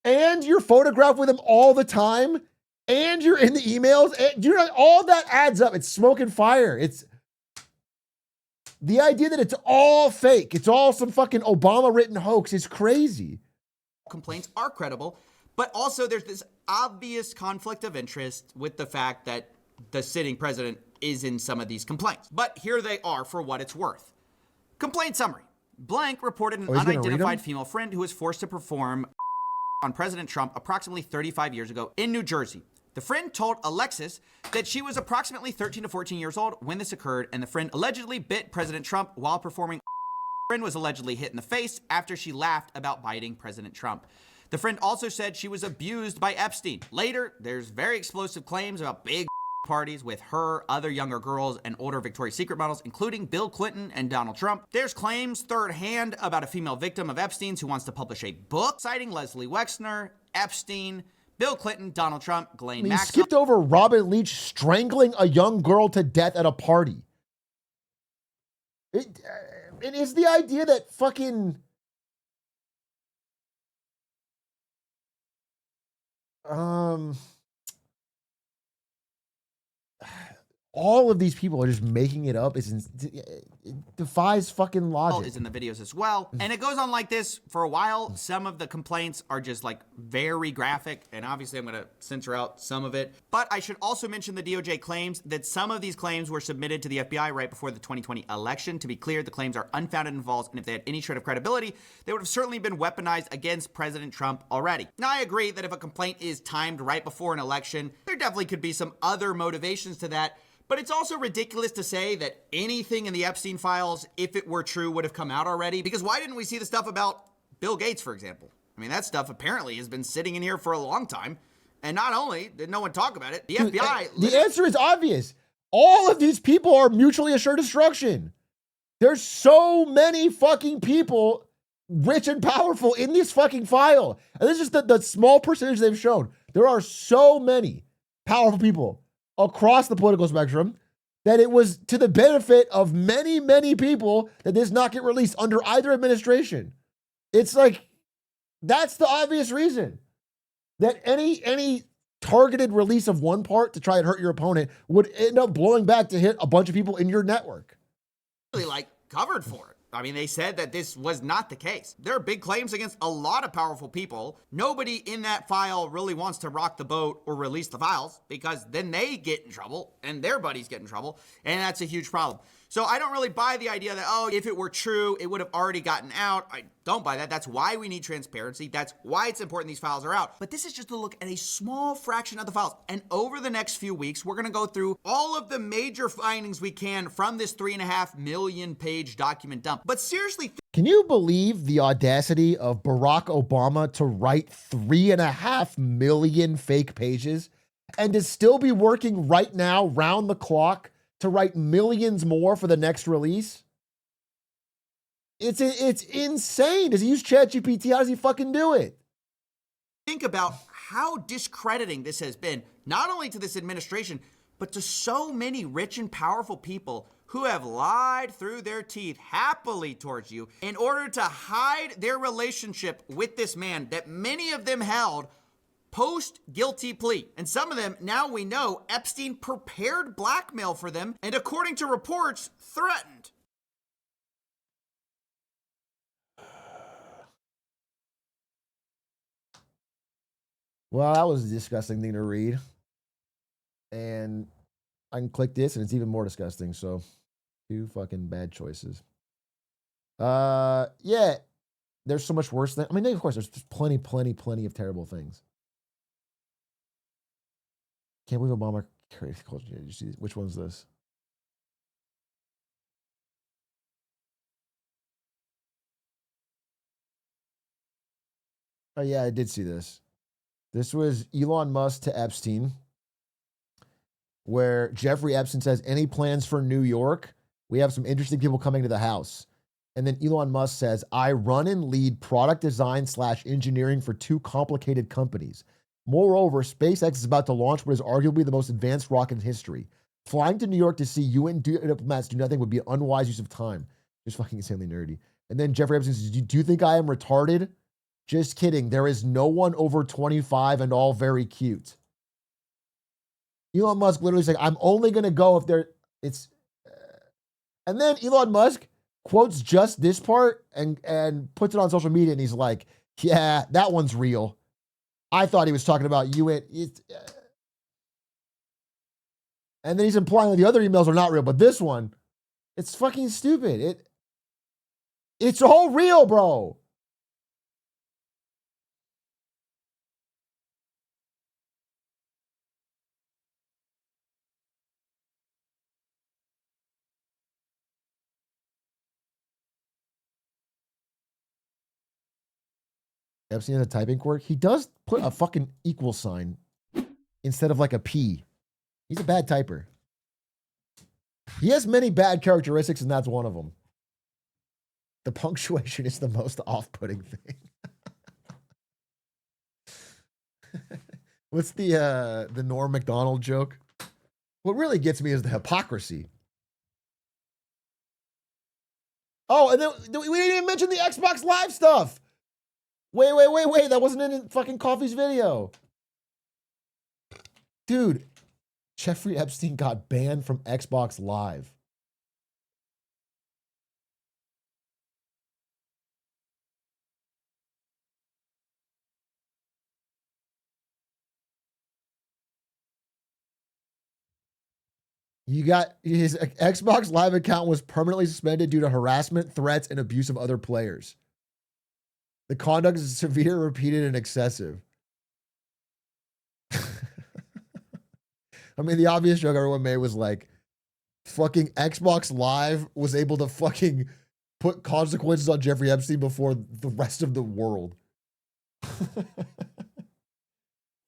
and you're photographed with him all the time, and you're in the emails, and do you know, all that adds up. It's smoke and fire. It's the idea that it's all fake. It's all some fucking Obama written hoax is crazy. Complaints are credible, but also there's this obvious conflict of interest with the fact that the sitting president is in some of these complaints. But here they are for what it's worth. Complaint summary. Blank reported an unidentified female friend who was forced to perform on President Trump approximately 35 years ago in New Jersey. The friend told Alexis that she was approximately 13 to 14 years old when this occurred, and the friend allegedly bit President Trump while performing. The friend was allegedly hit in the face after she laughed about biting President Trump. The friend also said she was abused by Epstein. Later, there's very explosive claims about big parties with her, other younger girls, and older Victoria's Secret models, including Bill Clinton and Donald Trump. There's claims third hand about a female victim of Epstein's who wants to publish a book citing Leslie Wexner, Epstein, Bill Clinton, Donald Trump, Ghislaine He Maxwell. skipped over Robert Leach strangling a young girl to death at a party. It is the idea that fucking all of these people are just making it up. It defies fucking logic. Is in the videos as well. And it goes on like this for a while. Some of the complaints are just like very graphic, and obviously I'm gonna censor out some of it. But I should also mention the DOJ claims that some of these claims were submitted to the FBI right before the 2020 election. To be clear, the claims are unfounded and false, and if they had any shred of credibility, they would have certainly been weaponized against President Trump already. Now, I agree that if a complaint is timed right before an election, there definitely could be some other motivations to that. But it's also ridiculous to say that anything in the Epstein files, if it were true, would have come out already. Because why didn't we see the stuff about Bill Gates, for example? I mean, that stuff apparently has been sitting in here for a long time. And not only did no one talk about it, the FBI... The answer is obvious. All of these people are mutually assured destruction. There's so many fucking people, rich and powerful, in this fucking file. And this is the small percentage they've shown. There are so many powerful people across the political spectrum that it was to the benefit of many, many people that this not get released under either administration. It's like, that's the obvious reason that any targeted release of one part to try and hurt your opponent would end up blowing back to hit a bunch of people in your network. Really, like, covered for it. I mean, they said that this was not the case. There are big claims against a lot of powerful people. Nobody in that file really wants to rock the boat or release the files because then they get in trouble and their buddies get in trouble, and that's a huge problem. So I don't really buy the idea that, oh, if it were true, it would have already gotten out. I don't buy that. That's why we need transparency. That's why it's important these files are out. But this is just a look at a small fraction of the files. And over the next few weeks, we're going to go through all of the major findings we can from this 3.5 million page document dump. But seriously, can you believe the audacity of Barack Obama to write 3.5 million fake pages and to still be working right now, round the clock, to write millions more for the next release? It's insane. Does he use ChatGPT? How does he fucking do it? think about how discrediting this has been, not only to this administration, but to so many rich and powerful people who have lied through their teeth happily towards you in order to hide their relationship with this man that many of them held post-guilty plea. And some of them, now we know, Epstein prepared blackmail for them and, according to reports, threatened. Well, that was a disgusting thing to read. And I can click this and it's even more disgusting. So, two fucking bad choices. Yeah, there's so much worse than, I mean, of course, there's plenty of terrible things. Can't believe Obama created culture. Did you see, which one's this? Oh, yeah, I did see this. This was Elon Musk to Epstein, where Jeffrey Epstein says, any plans for New York? We have some interesting people coming to the house. And then Elon Musk says, I run and lead product design / engineering for 2 complicated companies. Moreover, SpaceX is about to launch what is arguably the most advanced rocket in history. Flying to New York to see UN diplomats do nothing would be an unwise use of time. Just fucking insanely nerdy. And then Jeffrey Epstein says, do you think I am retarded? Just kidding. There is no one over 25 and all very cute. Elon Musk literally saying, I'm only going to go if it's... And then Elon Musk quotes just this part and puts it on social media and he's like, yeah, that one's real. I thought he was talking about you. And then he's implying that the other emails are not real, but this one, it's fucking stupid. It's all real, bro. Epstein has a typing quirk. He does put a fucking equal sign instead of like a P. He's a bad typer. He has many bad characteristics, and that's one of them. The punctuation is the most off-putting thing. What's the Norm Macdonald joke? What really gets me is the hypocrisy. Oh, and then we didn't even mention the Xbox Live stuff. Wait. That wasn't in fucking Coffee's video. Dude, Jeffrey Epstein got banned from Xbox Live. You got his Xbox Live account was permanently suspended due to harassment, threats, and abuse of other players. The conduct is severe, repeated, and excessive. I mean, the obvious joke everyone made was like, fucking Xbox Live was able to fucking put consequences on Jeffrey Epstein before the rest of the world.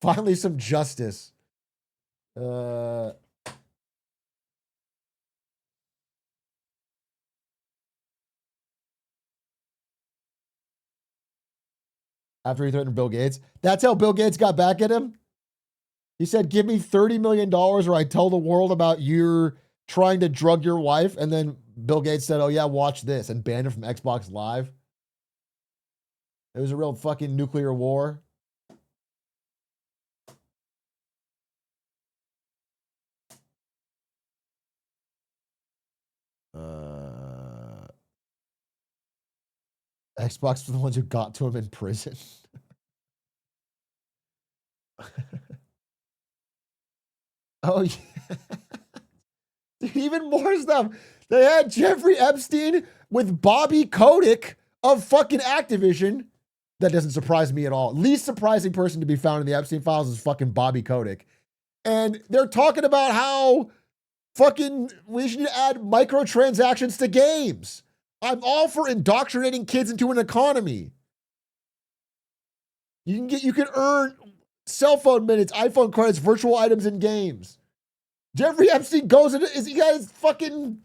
Finally, some justice. After he threatened Bill Gates. That's how Bill Gates got back at him? He said, give me $30 million or I tell the world about you trying to drug your wife. And then Bill Gates said, oh yeah, watch this, and banned him from Xbox Live. It was a real fucking nuclear war. Xbox were the ones who got to him in prison. Oh, yeah. Dude, even more stuff. They had Jeffrey Epstein with Bobby Kotick of fucking Activision. That doesn't surprise me at all. Least surprising person to be found in the Epstein Files is fucking Bobby Kotick. And they're talking about how fucking we should add microtransactions to games. I'm all for indoctrinating kids into an economy. You can earn cell phone minutes, iPhone credits, virtual items in games. Jeffrey Epstein goes into, is he guys fucking,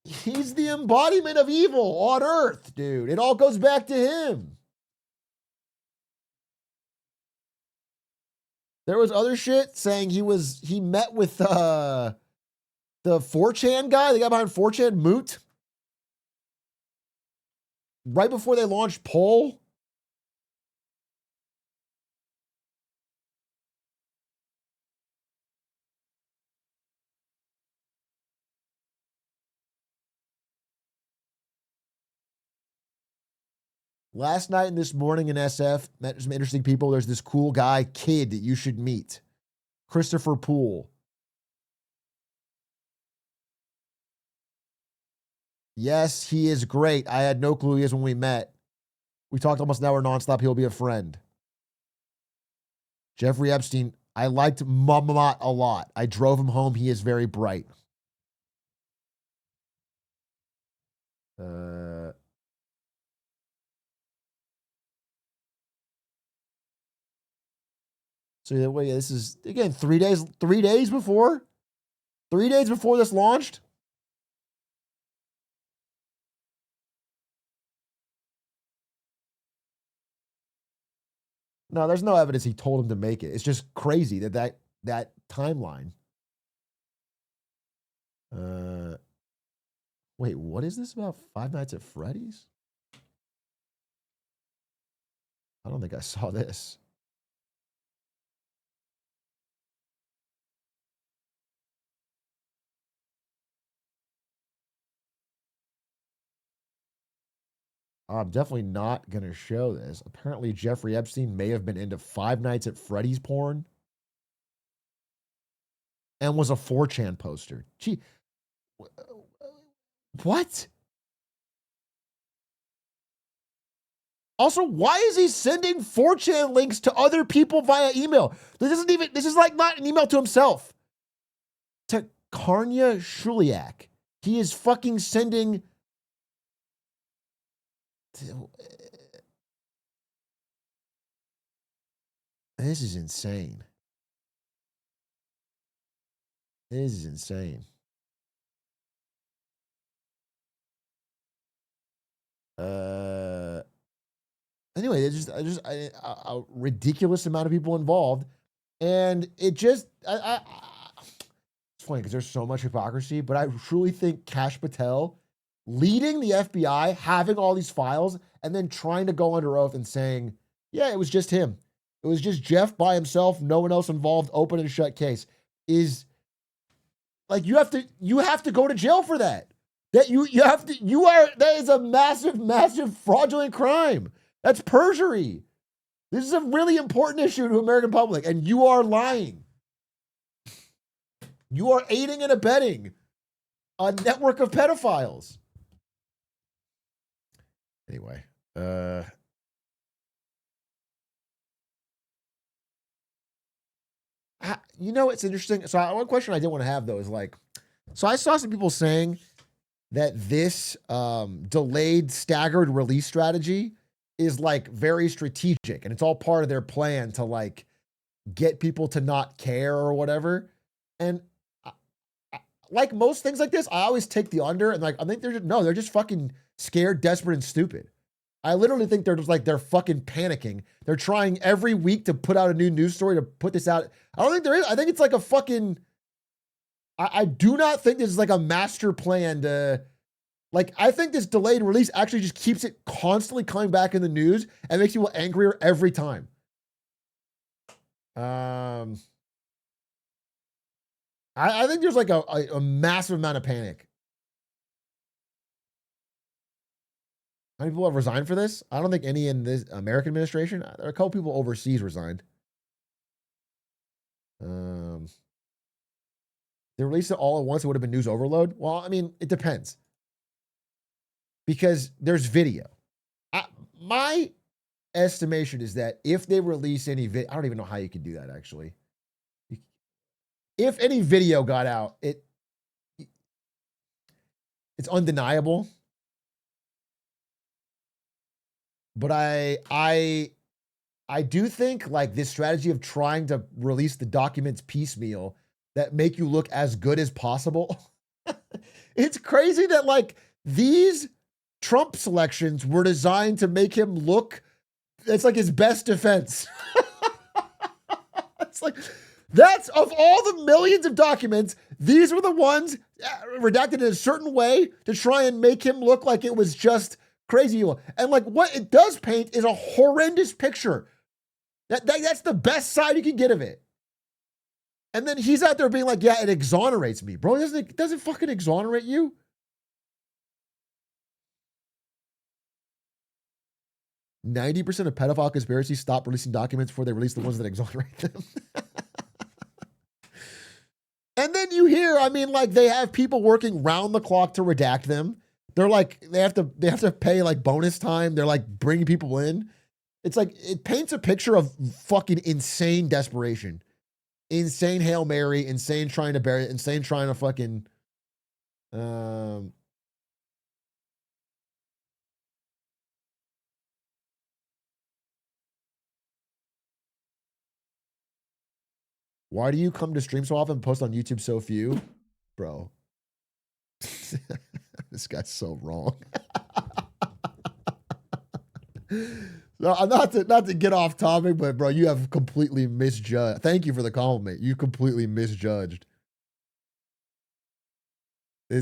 he's the embodiment of evil on earth, dude. It all goes back to him. There was other shit saying he met with the 4chan guy, the guy behind 4chan, Moot, right before they launched Poll. Last night and this morning in SF, met some interesting people. There's this cool guy, Kid, that you should meet. Christopher Poole. Yes, he is great. I had no clue he is when we met. We talked almost an hour nonstop. He'll be a friend. Jeffrey Epstein, I liked Mamat a lot. I drove him home. He is very bright. So yeah, well, yeah, this is again 3 days before this launched. No, there's no evidence he told him to make it. It's just crazy that timeline. Wait, what is this about Five Nights at Freddy's? I don't think I saw this. I'm definitely not going to show this. Apparently, Jeffrey Epstein may have been into Five Nights at Freddy's porn and was a 4chan poster. Gee, what? Also, why is he sending 4chan links to other people via email? This is like not an email to himself. To Karnya Shuliak. He is fucking sending This is insane. This is insane. Anyway, it's just a ridiculous amount of people involved, and it just it's funny because there's so much hypocrisy. But I truly think Kash Patel leading the FBI, having all these files, and then trying to go under oath and saying, "Yeah, it was just him. It was just Jeff by himself, no one else involved, open and shut case," is like you have to go to jail for that. That that is a massive fraudulent crime. That's perjury. This is a really important issue to American public, and you are lying. You are aiding and abetting a network of pedophiles. Anyway, you know, it's interesting. So one question I did want to have though is like, so I saw some people saying that this delayed staggered release strategy is like very strategic and it's all part of their plan to like get people to not care or whatever. And like most things like this, I always take the under and like, I think they're just fucking scared, desperate, and stupid. I literally think they're fucking panicking. They're trying every week to put out a new news story to put this out. I don't think there is. I think it's like a fucking, I do not think this is like a master plan to, like, I think this delayed release actually just keeps it constantly coming back in the news and makes people angrier every time. I think there's like a massive amount of panic. How many people have resigned for this? I don't think any in this American administration. There are a couple people overseas resigned. They released it all at once, it would have been news overload. Well, I mean, it depends. Because there's video. My estimation is that if they release any video, I don't even know how you could do that actually. If any video got out, it's undeniable. But I do think like this strategy of trying to release the documents piecemeal that make you look as good as possible. It's crazy that like these Trump selections were designed to make him look, it's like his best defense. It's like, that's of all the millions of documents, these were the ones redacted in a certain way to try and make him look like it was just crazy. And like what it does paint is a horrendous picture. That's the best side you can get of it. And then he's out there being like, yeah, it exonerates me. Bro, it doesn't fucking exonerate you. "90% of pedophile conspiracies stop releasing documents before they release the ones that exonerate them." And then you hear, I mean, like they have people working round the clock to redact them. They're like, they have to pay like bonus time. They're like bringing people in. It's like, it paints a picture of fucking insane desperation, insane Hail Mary, insane trying to bury it, insane trying to fucking, why do you come to stream so often and post on YouTube so few? Bro. This guy's so wrong. No, not to get off topic, but bro, you have completely misjudged. Thank you for the compliment. You completely misjudged. So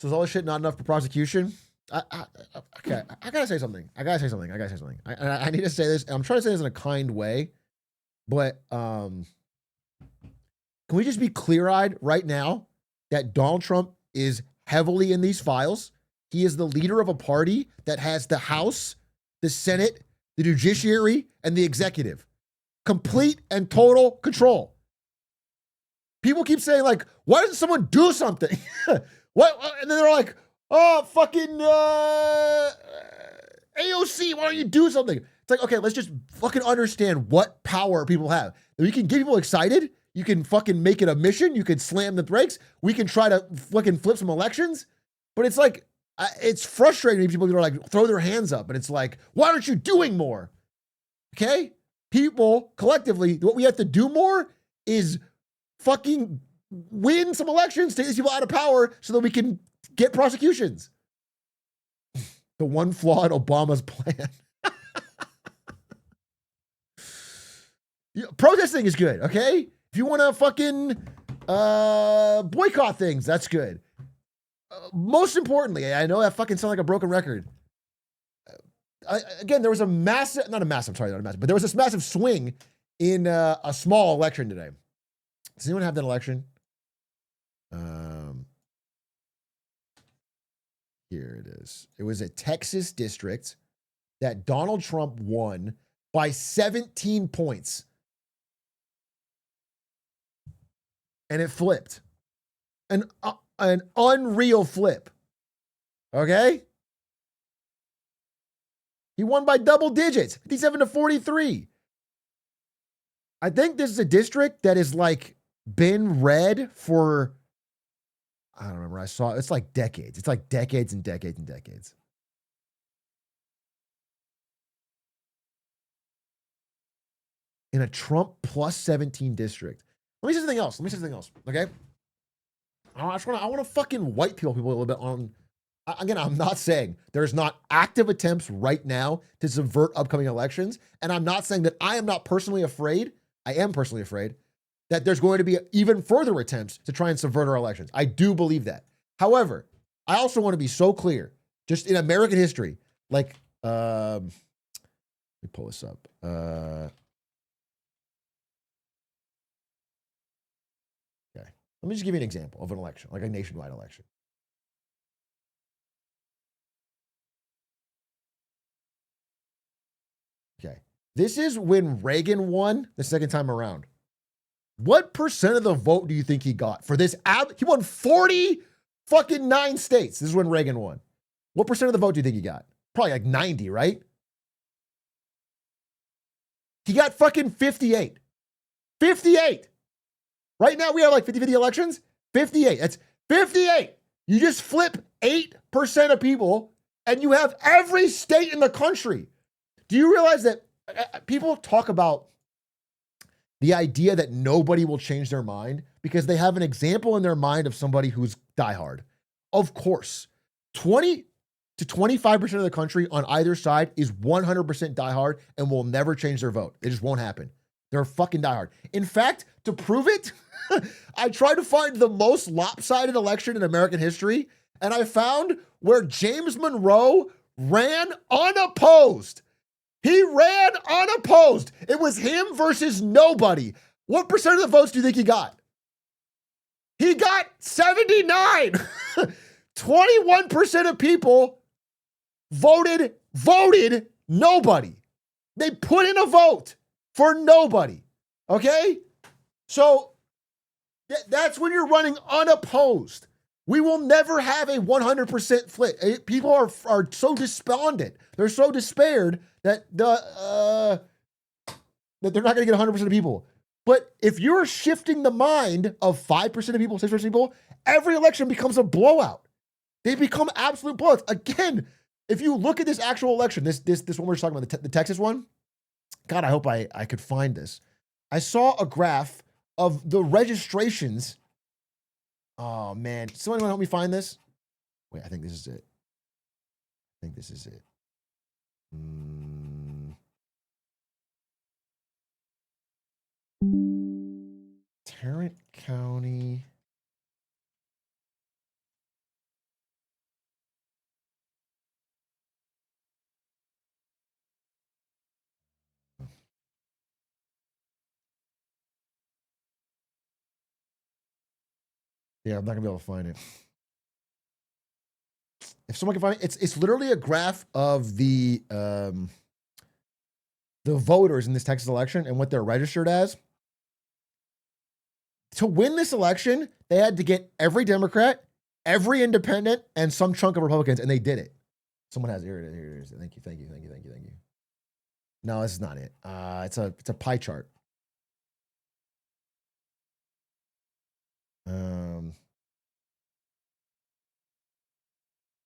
is all this shit not enough for prosecution? Okay, I gotta say something. I need to say this. I'm trying to say this in a kind way, but can we just be clear-eyed right now that Donald Trump is heavily in these files? He is the leader of a party that has the House, the Senate, the judiciary, and the executive. Complete and total control. People keep saying, like, why doesn't someone do something? What? And then they're like, oh, fucking AOC, why don't you do something? It's like, okay, let's just fucking understand what power people have. You can get people excited. You can fucking make it a mission. You can slam the brakes. We can try to fucking flip some elections. But it's like, it's frustrating when people are like, throw their hands up. And it's like, why aren't you doing more? Okay? People, collectively, what we have to do more is fucking win some elections, take these people out of power so that we can get prosecutions. The one flaw in Obama's plan. Protesting is good, okay? If you want to fucking boycott things, that's good. Most importantly, I know that fucking sounds like a broken record. Again, there was a massive, not a massive, but there was this massive swing in a small election today. Does anyone have that election? Here it is. It was a Texas district that Donald Trump won by 17 points. And it flipped. An unreal flip. Okay? He won by double digits, 57 to 43. I think this is a district that has like been red for, I don't remember. I saw it's like decades. It's like decades and decades and decades. In a Trump plus 17 district. Let me say something else. Okay. I want to fucking white people a little bit on. Again, I'm not saying there's not active attempts right now to subvert upcoming elections. And I'm not saying that I am not personally afraid. I am personally afraid that there's going to be even further attempts to try and subvert our elections. I do believe that. However, I also want to be so clear, just in American history, like, let me pull this up. Okay. Let me just give you an example of an election, like a nationwide election. Okay. This is when Reagan won the second time around. What percent of the vote do you think he got for this? He won 40 fucking 9 states. This is when Reagan won. What percent of the vote do you think he got? Probably like 90, right? He got fucking 58. 58. Right now we have like 50-50 elections. 58. That's 58. You just flip 8% of people and you have every state in the country. Do you realize that people talk about the idea that nobody will change their mind because they have an example in their mind of somebody who's diehard? Of course, 20 to 25% of the country on either side is 100% diehard and will never change their vote. It just won't happen. They're fucking diehard. In fact, to prove it, I tried to find the most lopsided election in American history, and I found where James Monroe ran unopposed. He ran unopposed. It was him versus nobody. What percent of the votes do you think he got? He got 79. 21% of people voted nobody. They put in a vote for nobody. Okay? So that's when you're running unopposed. We will never have a 100% flip. People are so despondent. They're so despaired that that they're not going to get 100% of people. But if you're shifting the mind of 5% of people, 6% of people, every election becomes a blowout. They become absolute blowouts. Again, if you look at this actual election, this one we're talking about, the Texas one, God, I hope I could find this. I saw a graph of the registrations. Oh, man. Someone want to help me find this? Wait, I think this is it. Tarrant County. Yeah, I'm not gonna be able to find it. If someone can find it, it's literally a graph of the voters in this Texas election and what they're registered as. To win this election, they had to get every Democrat, every independent, and some chunk of Republicans, and they did it. Someone has it. Here it is. Thank you. No, this is not it. It's a pie chart.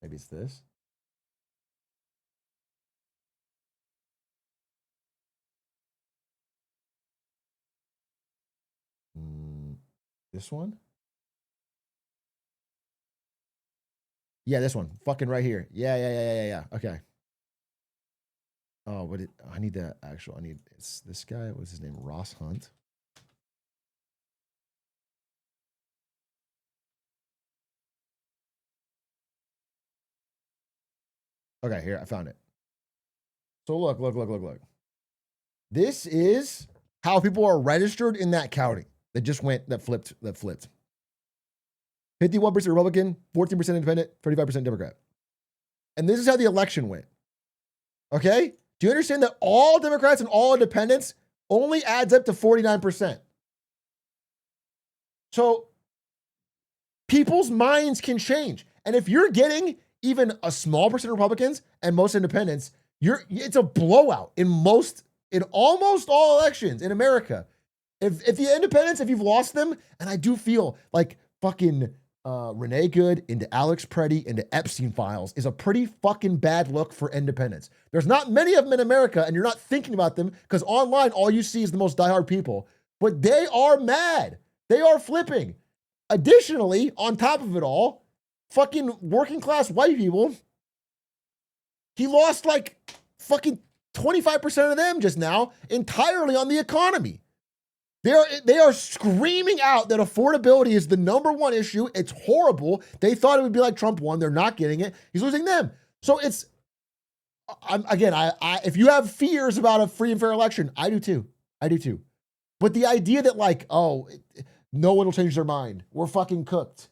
Maybe it's this. This one? Yeah, this one. Fucking right here. Yeah. Okay. Oh, what it? I need the actual. I need it's this guy. What's his name? Ross Hunt. Okay, here I found it. So look. This is how people are registered in that county that flipped. 51% Republican, 14% Independent, 35% Democrat. And this is how the election went. Okay? Do you understand that all Democrats and all independents only adds up to 49%? So people's minds can change. And if you're getting even a small percent of Republicans and most independents, it's a blowout in almost all elections in America. If the independents, if you've lost them, and I do feel like fucking Renee Good into Alex Preddy into Epstein Files is a pretty fucking bad look for independents. There's not many of them in America, and you're not thinking about them because online all you see is the most diehard people. But they are mad. They are flipping. Additionally, on top of it all, fucking working class white people, he lost like fucking 25% of them just now entirely on the economy. They are screaming out that affordability is the number one issue. It's horrible. They thought it would be like Trump won. They're not getting it. He's losing them. So it's, if you have fears about a free and fair election, I do too. But the idea that like, no one will change their mind. We're fucking cooked.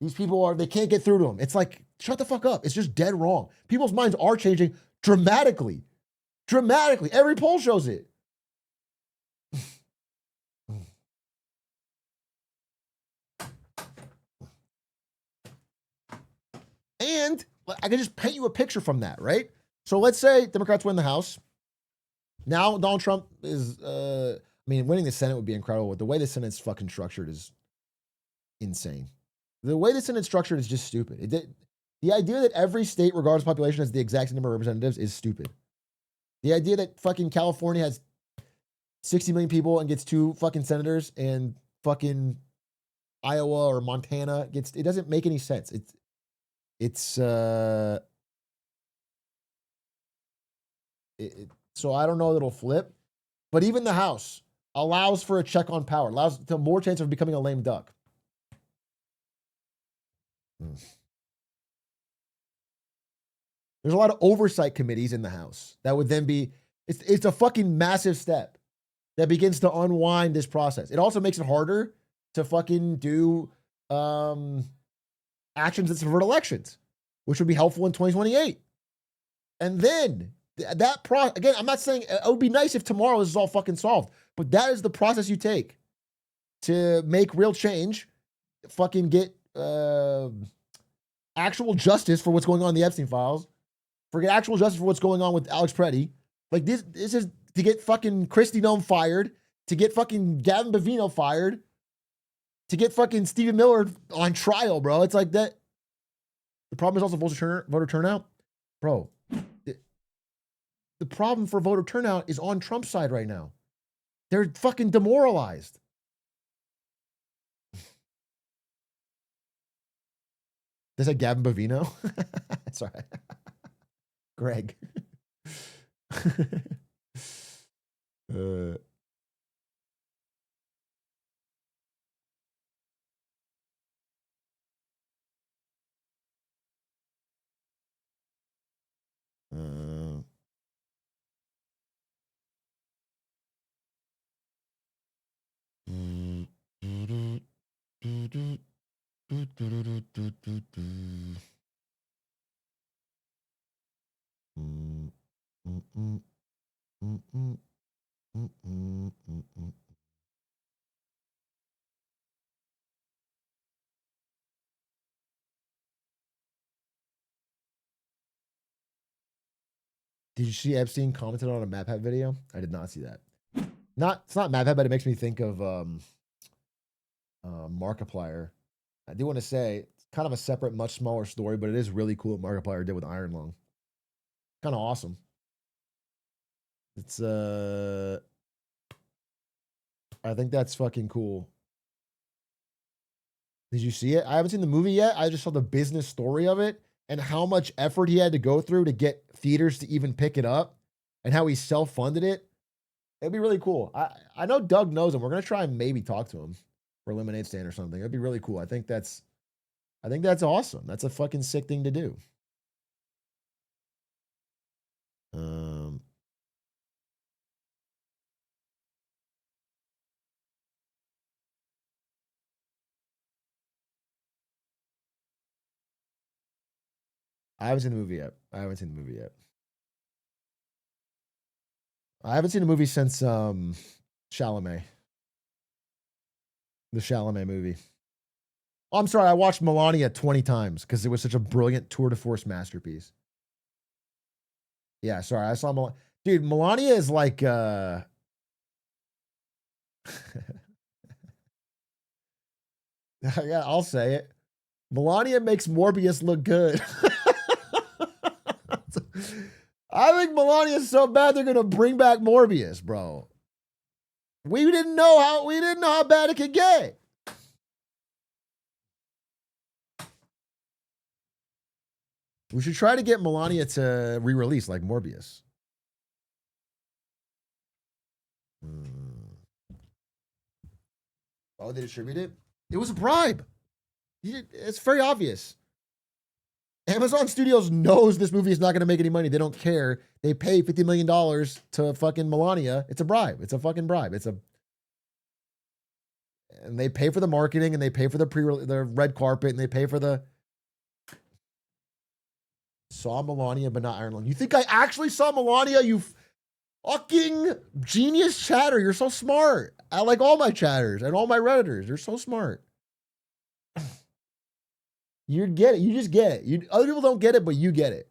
These people they can't get through to them. It's like, shut the fuck up. It's just dead wrong. People's minds are changing dramatically. Every poll shows it. And I can just paint you a picture from that, right? So let's say Democrats win the House. Now Donald Trump is, winning the Senate would be incredible. But the way the Senate's fucking structured is insane. The way the Senate's structured is just stupid. The idea that every state, regardless of population, has the exact same number of representatives is stupid. The idea that fucking California has 60 million people and gets 2 fucking senators and fucking Iowa or Montana it doesn't make any sense. So I don't know that it'll flip, but even the House allows for a check on power, allows to more chance of becoming a lame duck. There's a lot of oversight committees in the House that would then be, it's a fucking massive step that begins to unwind this process. It also makes it harder to fucking do actions that subvert elections, which would be helpful in 2028. And then again, I'm not saying it would be nice if tomorrow this is all fucking solved, but that is the process you take to make real change, fucking get actual justice for what's going on in the Epstein Files, forget actual justice for what's going on with Alex Preddy. Like this is to get fucking Kristi Noem fired, to get fucking Gavin Bavino fired, to get fucking Stephen Miller on trial, bro. It's like that. The problem is also voter turnout. Bro, the problem for voter turnout is on Trump's side right now. They're fucking demoralized. Is that Gavin Bavino? Sorry. Greg. Did you see Epstein commented on a MapHat video? I did not see that. It's not MapHat, but it makes me think of Markiplier. I do want to say it's kind of a separate, much smaller story, but it is really cool what Markiplier did with Iron Lung. Kind of awesome. It's I think that's fucking cool. Did you see it? I haven't seen the movie yet. I just saw the business story of it and how much effort he had to go through to get theaters to even pick it up and how he self-funded it. It'd be really cool. I know Doug knows him. We're gonna try and maybe talk to him for a lemonade stand or something. It'd be really cool. I think that's awesome. That's a fucking sick thing to do. I haven't seen the movie yet. I haven't seen the movie since Chalamet. The Chalamet movie. Oh, I'm sorry. I watched Melania 20 times because it was such a brilliant tour de force masterpiece. Yeah, sorry. I saw Dude, Melania is like yeah, I'll say it. Melania makes Morbius look good. I think Melania's so bad they're gonna bring back Morbius, bro. We didn't know how bad it could get. We should try to get Melania to re-release like Morbius. Oh, they distributed it? It was a bribe. It's very obvious. Amazon Studios knows this movie is not going to make any money. They don't care. They pay $50 million to fucking Melania. It's a bribe. It's a fucking bribe. And they pay for the marketing, and they pay for the red carpet, and they pay for the saw Melania, but not Iron Lung. You think I actually saw Melania? You fucking genius chatter. You're so smart. I like all my chatters and all my Redditors. You're so smart. You get it. You just get it. Other people don't get it, but you get it.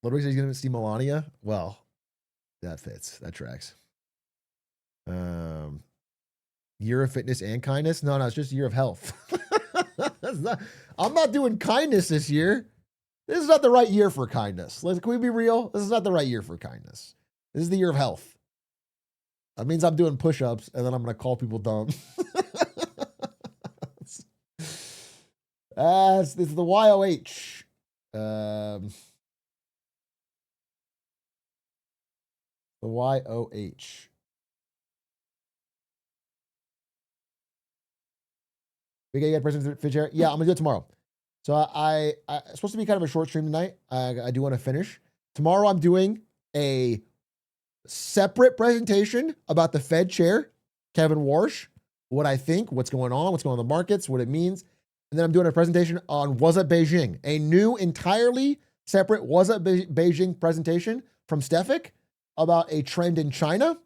Ludwig says he's going to see Melania. Well, that fits. That tracks. Year of fitness and kindness? No, it's just year of health. I'm not doing kindness this year. This is not the right year for kindness. Can we be real? This is not the right year for kindness. This is the year of health. That means I'm doing push-ups, and then I'm going to call people dumb. This is the YOH. The YOH. We get President Fitzgerald. Yeah, I'm gonna do it tomorrow. So it's supposed to be kind of a short stream tonight. I do want to finish. Tomorrow I'm doing a separate presentation about the Fed chair, Kevin Warsh, what I think, what's going on in the markets, what it means. And then I'm doing a presentation on Was Up Beijing, a new entirely separate Was Up Beijing presentation from Stefik about a trend in China.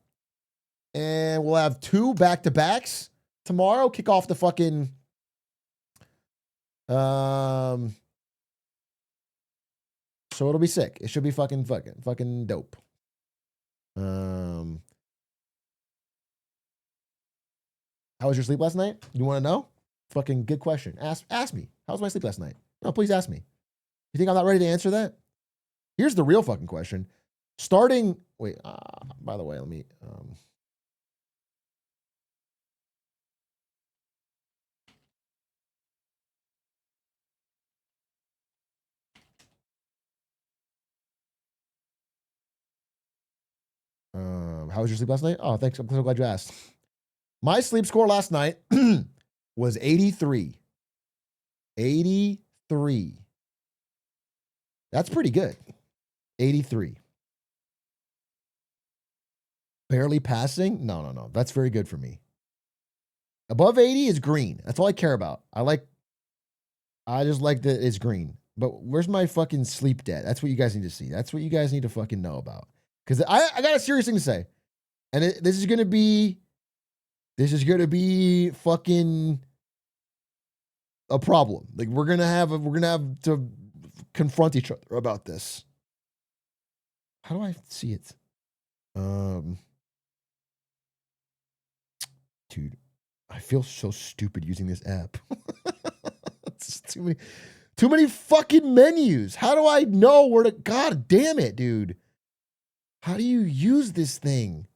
And we'll have 2 back-to-backs tomorrow. Kick off the fucking so it'll be sick. It should be fucking dope. How was your sleep last night? You want to know? Fucking good question. Ask me. How was my sleep last night? No, please ask me. You think I'm not ready to answer that? Here's the real fucking question. By the way, let me how was your sleep last night? Oh, thanks. I'm so glad you asked. My sleep score last night was 83. 83. That's pretty good. 83. Barely passing? No. That's very good for me. Above 80 is green. That's all I care about. I just like that it's green. But where's my fucking sleep debt? That's what you guys need to see. That's what you guys need to fucking know about. Because I got a serious thing to say. And this is going to be This is gonna be fucking a problem. Like we're gonna have to confront each other about this. How do I see it? Dude, I feel so stupid using this app. It's too many fucking menus. How do I know where to? God damn it, dude. How do you use this thing?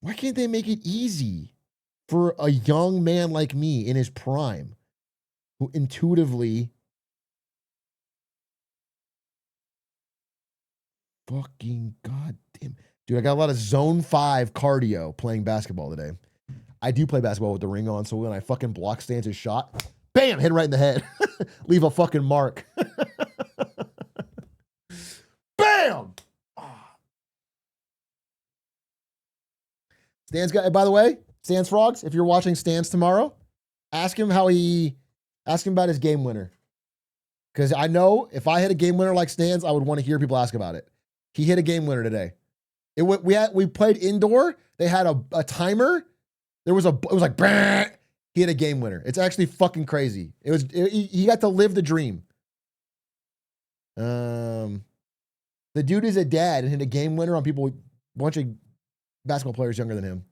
Why can't they make it easy for a young man like me in his prime who intuitively fucking goddamn. Dude, I got a lot of zone 5 cardio playing basketball today. I do play basketball with the ring on, so when I fucking block Stans' shot, bam, hit him right in the head. Leave a fucking mark. Bam! Stan's got, by the way, Stan's Frogs, if you're watching Stan's tomorrow, ask him about his game winner. Because I know if I hit a game winner like Stan's, I would want to hear people ask about it. He hit a game winner today. We played indoor. They had a timer. It was like, bah! He hit a game winner. It's actually fucking crazy. He got to live the dream. The dude is a dad and hit a game winner on a bunch of basketball players younger than him.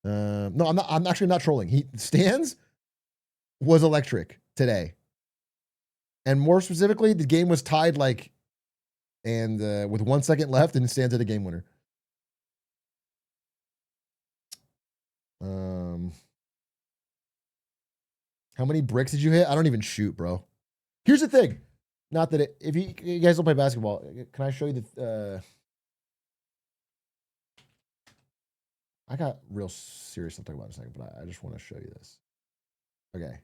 No, I'm actually not trolling. Stans was electric today. And more specifically, the game was tied with 1 second left, and Stans hit a game winner. How many bricks did you hit? I don't even shoot, bro. Here's the thing. Not that if you guys don't play basketball, can I show you the? I got real serious stuff to talk about in a second, but I just want to show you this. Okay.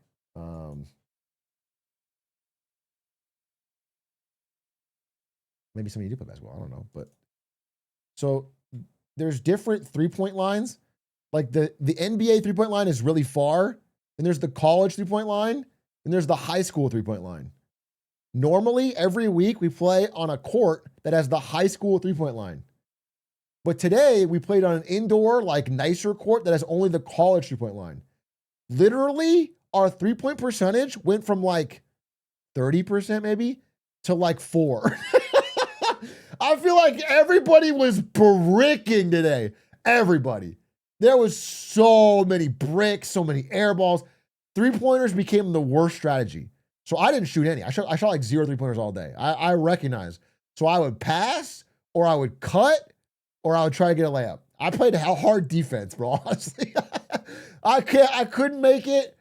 Maybe some of you do play basketball. I don't know, but so there's different 3-point lines. Like the NBA 3-point line is really far, and there's the college 3-point line, and there's the high school 3-point line. Normally, every week we play on a court that has the high school 3-point line. But today we played on an indoor, nicer court that has only the college 3-point line. Literally, our 3-point percentage went from 30% maybe to 4. I feel like everybody was bricking today. Everybody. There was so many bricks, so many air balls. 3-pointers became the worst strategy. So I didn't shoot any. I shot 0 3-pointers all day. I recognize. So I would pass, or I would cut, or I would try to get a layup. I played a hard defense, bro. Honestly, I couldn't make it.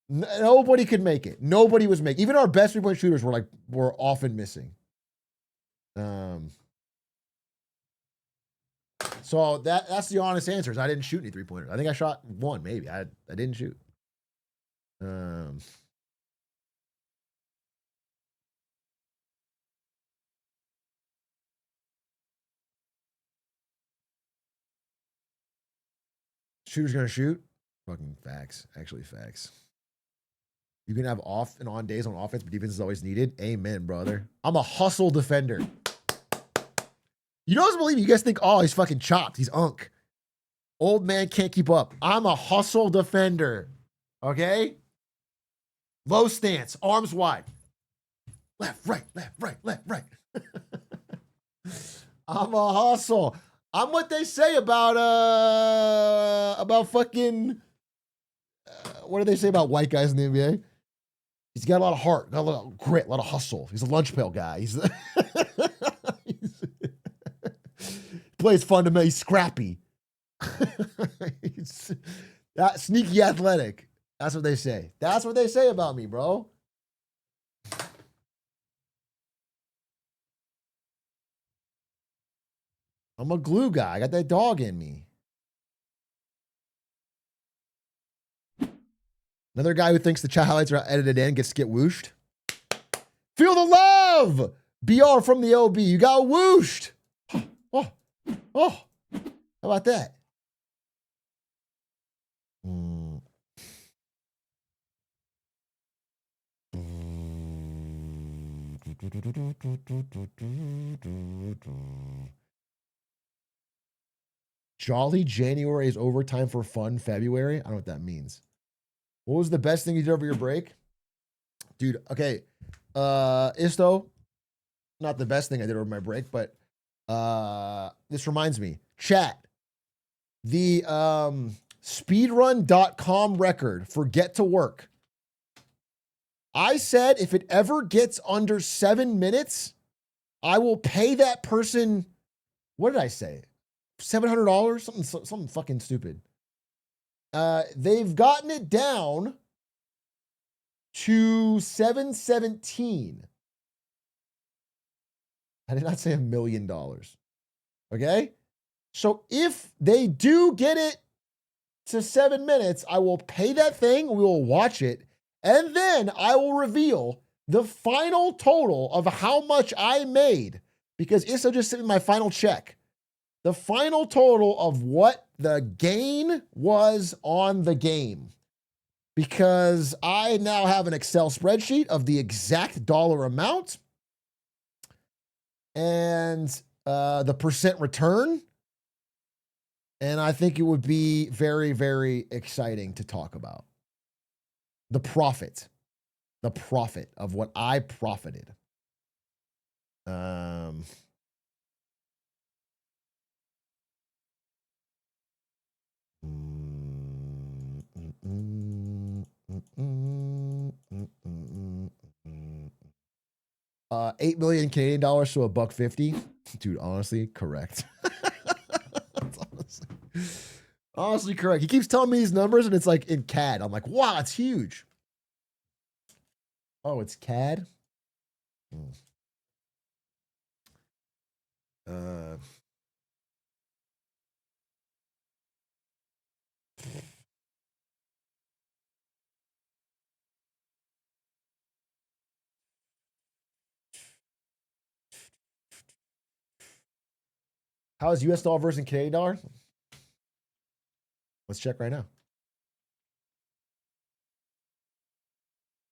Nobody could make it. Nobody was making. Even our best 3-point shooters were often missing. So that's the honest answer. Is I didn't shoot any 3-pointers. I think I shot 1, maybe. I didn't shoot. Shooter's gonna shoot. Fucking facts. Actually, facts. You can have off and on days on offense, but defense is always needed. Amen, brother. I'm a hustle defender. You don't believe me. You guys think, oh, he's fucking chopped. He's unk. Old man can't keep up. I'm a hustle defender. Okay? Low stance, arms wide. Left, right, left, right, left, right. I'm a hustle. I'm what they say about fucking what do they say about white guys in the NBA? He's got a lot of heart, got a lot of grit, a lot of hustle. He's a lunch pail guy. He plays fundamental. He's scrappy. He's sneaky athletic. That's what they say. That's what they say about me, bro. I'm a glue guy. I got that dog in me. Another guy who thinks the chat highlights are edited in gets to get whooshed. Feel the love! BR from the OB. You got whooshed. Oh. How about that? Jolly January is overtime for fun February. I don't know what that means. What was the best thing you did over your break? Dude, okay. Isto, not the best thing I did over my break, but this reminds me. Chat. The speedrun.com record for Get to Work. I said if it ever gets under 7 minutes, I will pay that person, what did I say? $700? Something fucking stupid. They've gotten it down to 717. I did not say $1 million. Okay? So if they do get it to 7 minutes, I will pay that thing, we will watch it, and then I will reveal the final total of how much I made, because Issa just sent me my final check. The final total of what the gain was on the game. Because I now have an Excel spreadsheet of the exact dollar amount and the percent return. And I think it would be very, very exciting to talk about. The profit of what I profited. $8 million Canadian dollars to $1.50. Dude, honestly, correct. honestly correct. He keeps telling me these numbers and it's like in CAD. I'm like, wow, it's huge. Oh, it's CAD? How is US dollar versus Canadian dollar? Let's check right now.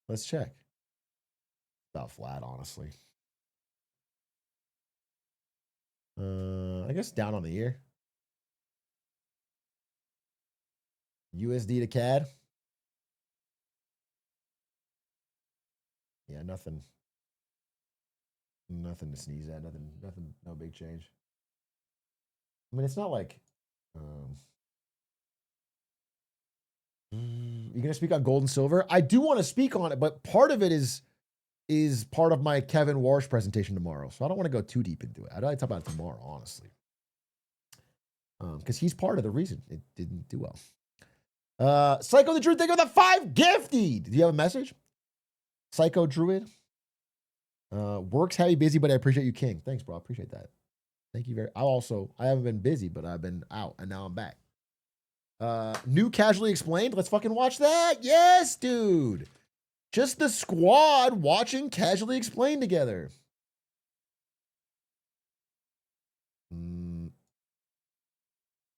Let's check. About flat, honestly. I guess down on the year. USD to CAD. Yeah, nothing. Nothing to sneeze at. Nothing, no big change. I mean, it's not like you're gonna speak on gold and silver. I do want to speak on it, but part of it is part of my Kevin Warsh presentation tomorrow. So I don't want to go too deep into it. I'd like to talk about it tomorrow, honestly. Because he's part of the reason it didn't do well. Psycho the Druid, thank you for the 5 gifted. Do you have a message? Psycho Druid. Work's heavy, busy, but I appreciate you, King. Thanks, bro. I appreciate that. Thank you very. I haven't been busy, but I've been out, and now I'm back. New Casually Explained. Let's fucking watch that. Yes, dude. Just the squad watching Casually Explained together.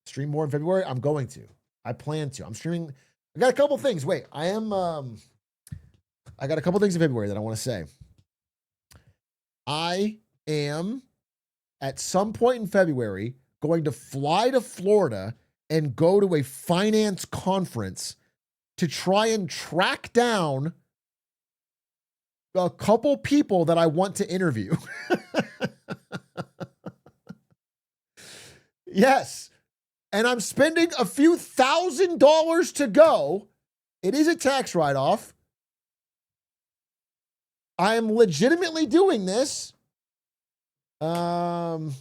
Stream more in February. I'm going to. I plan to. I'm streaming. I got a couple things. Wait, I got a couple things in February that I want to say. I am at some point in February going to fly to Florida and go to a finance conference to try and track down a couple people that I want to interview. Yes. And I'm spending a few $1,000s to go. It is a tax write-off. I am legitimately doing this. And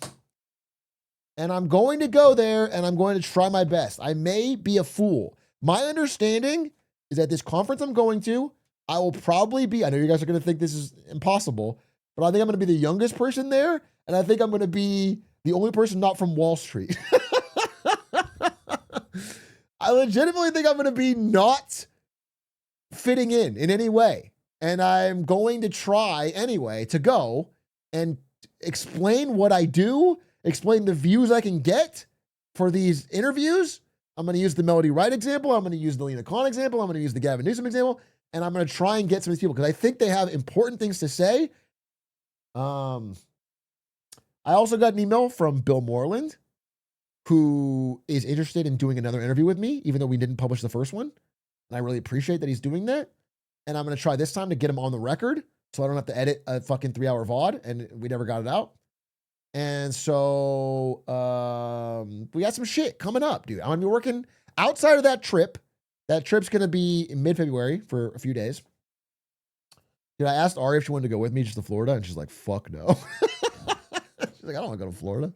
I'm going to go there and I'm going to try my best. I may be a fool. My understanding is that this conference I'm going to, I will probably be, I know you guys are going to think this is impossible, but I think I'm going to be the youngest person there. And I think I'm going to be the only person not from Wall Street. I legitimately think I'm going to be not fitting in any way. And I'm going to try anyway to go and explain what I do, explain the views I can get for these interviews. I'm going to use the Melody Wright example. I'm going to use the Lena Khan example. I'm going to use the Gavin Newsom example. And I'm going to try and get some of these people because I think they have important things to say. I also got an email from Bill Moreland, who is interested in doing another interview with me, even though we didn't publish the first one. And I really appreciate that he's doing that. And I'm going to try this time to get him on the record so I don't have to edit a fucking 3-hour VOD, and we never got it out. And so we got some shit coming up, dude. I'm going to be working outside of that trip. That trip's going to be in mid-February for a few days. Dude, I asked Ari if she wanted to go with me just to Florida, and she's like, fuck no. She's like, I don't want to go to Florida.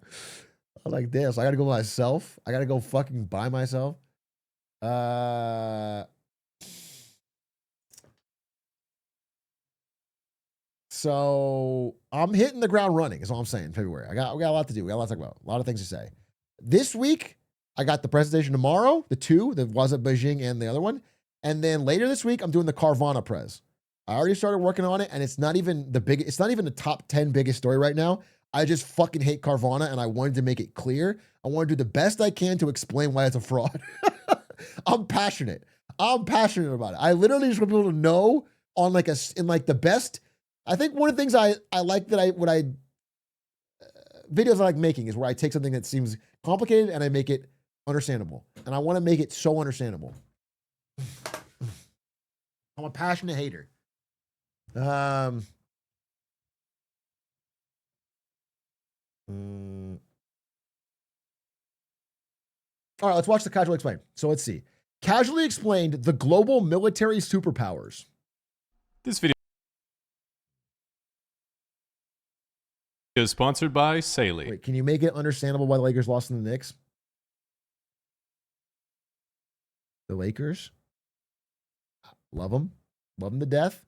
I'm like, damn, so I got to go myself. I got to go fucking by myself. So I'm hitting the ground running is all I'm saying in February. We got a lot to do. We got a lot to talk about. A lot of things to say. This week, I got the presentation tomorrow, the was at Beijing and the other one. And then later this week, I'm doing the Carvana Prez. I already started working on it, and it's not even the top 10 biggest story right now. I just fucking hate Carvana, and I wanted to make it clear. I want to do the best I can to explain why it's a fraud. I'm passionate about it. I literally just want people to know on the best. I think one of the things I like videos I like making is where I take something that seems complicated and I make it understandable. And I want to make it so understandable. I'm a passionate hater. All right, let's watch the Casually Explained. So let's see. Casually Explained the global military superpowers. This video is sponsored by Saley. Wait, can you make it understandable why the Lakers lost to the Knicks? The Lakers, love them to death,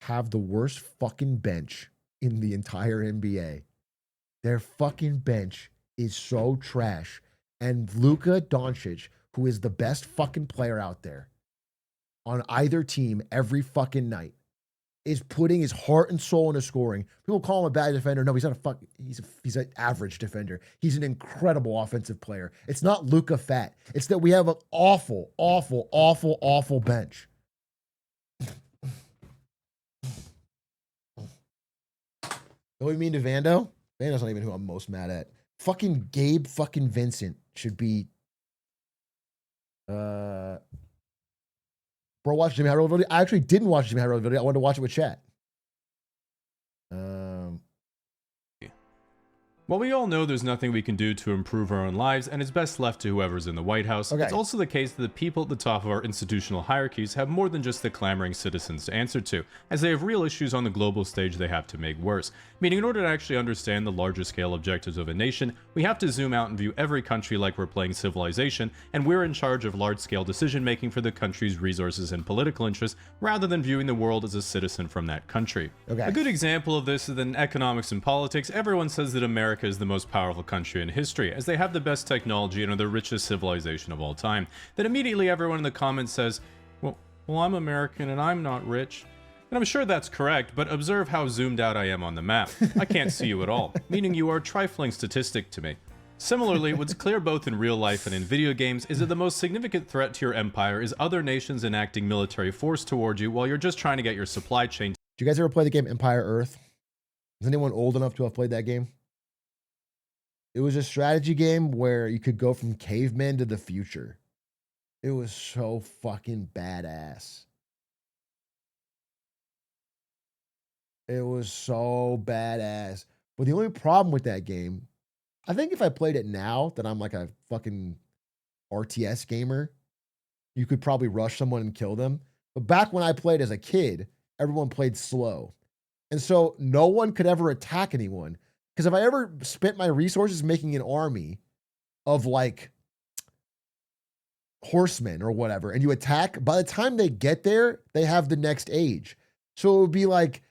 have the worst fucking bench in the entire NBA. Their fucking bench is so trash. And Luka Doncic, who is the best fucking player out there on either team every fucking night, is putting his heart and soul into scoring. People call him a bad defender. No, he's not he's an average defender. He's an incredible offensive player. It's not Luka fat. It's that we have an awful, awful, awful, awful bench. What do you mean to Vando? Vando's not even who I'm most mad at. Fucking Gabe fucking Vincent should be Bro, watch Jimmy Hyrule video. I actually didn't watch Jimmy Hyrule video. I wanted to watch it with chat. While we all know there's nothing we can do to improve our own lives, and it's best left to whoever's in the White House, Okay. It's also the case that the people at the top of our institutional hierarchies have more than just the clamoring citizens to answer to, as they have real issues on the global stage they have to make worse. Meaning, in order to actually understand the larger scale objectives of a nation, we have to zoom out and view every country like we're playing Civilization, and we're in charge of large-scale decision-making for the country's resources and political interests, rather than viewing the world as a citizen from that country. Okay. A good example of this is that in economics and politics, everyone says that America is the most powerful country in history, as they have the best technology and are the richest civilization of all time. Then immediately everyone in the comments says, well, I'm American and I'm not rich. And I'm sure that's correct, but observe how zoomed out I am on the map. I can't see you at all, meaning you are a trifling statistic to me. Similarly, what's clear both in real life and in video games is that the most significant threat to your empire is other nations enacting military force toward you while you're just trying to get your supply chain. Did you guys ever play the game Empire Earth? Is anyone old enough to have played that game? It was a strategy game where you could go from cavemen to the future. It was so fucking badass. It was so badass. But the only problem with that game, I think if I played it now, that I'm like a fucking RTS gamer, you could probably rush someone and kill them. But back when I played as a kid, everyone played slow. And so no one could ever attack anyone. Because if I ever spent my resources making an army of like horsemen or whatever, and you attack, by the time they get there, they have the next age. So it would be like,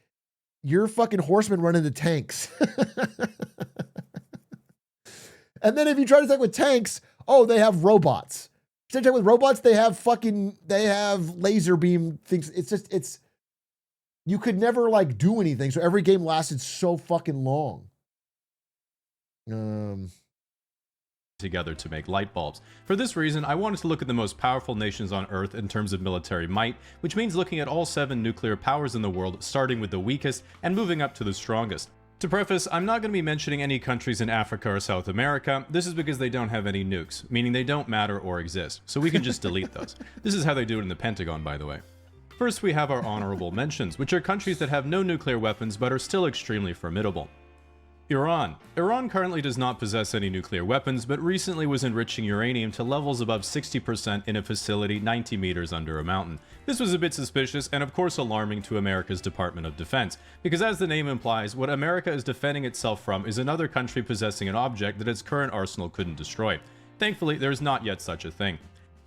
your fucking horsemen run into tanks. And then if you try to attack with tanks, oh, they have robots. If you attack with robots, they have laser beam things. You could never like do anything. So every game lasted so fucking long. Together to make light bulbs. For this reason, I wanted to look at the most powerful nations on Earth in terms of military might, which means looking at all 7 nuclear powers in the world, starting with the weakest and moving up to the strongest. To preface, I'm not going to be mentioning any countries in Africa or South America. This is because they don't have any nukes, meaning they don't matter or exist, so we can just delete those. This is how they do it in the Pentagon, by the way. First, we have our honorable mentions, which are countries that have no nuclear weapons but are still extremely formidable. Iran. Iran currently does not possess any nuclear weapons, but recently was enriching uranium to levels above 60% in a facility 90 meters under a mountain. This was a bit suspicious and of course alarming to America's Department of Defense, because as the name implies, what America is defending itself from is another country possessing an object that its current arsenal couldn't destroy. Thankfully, there is not yet such a thing.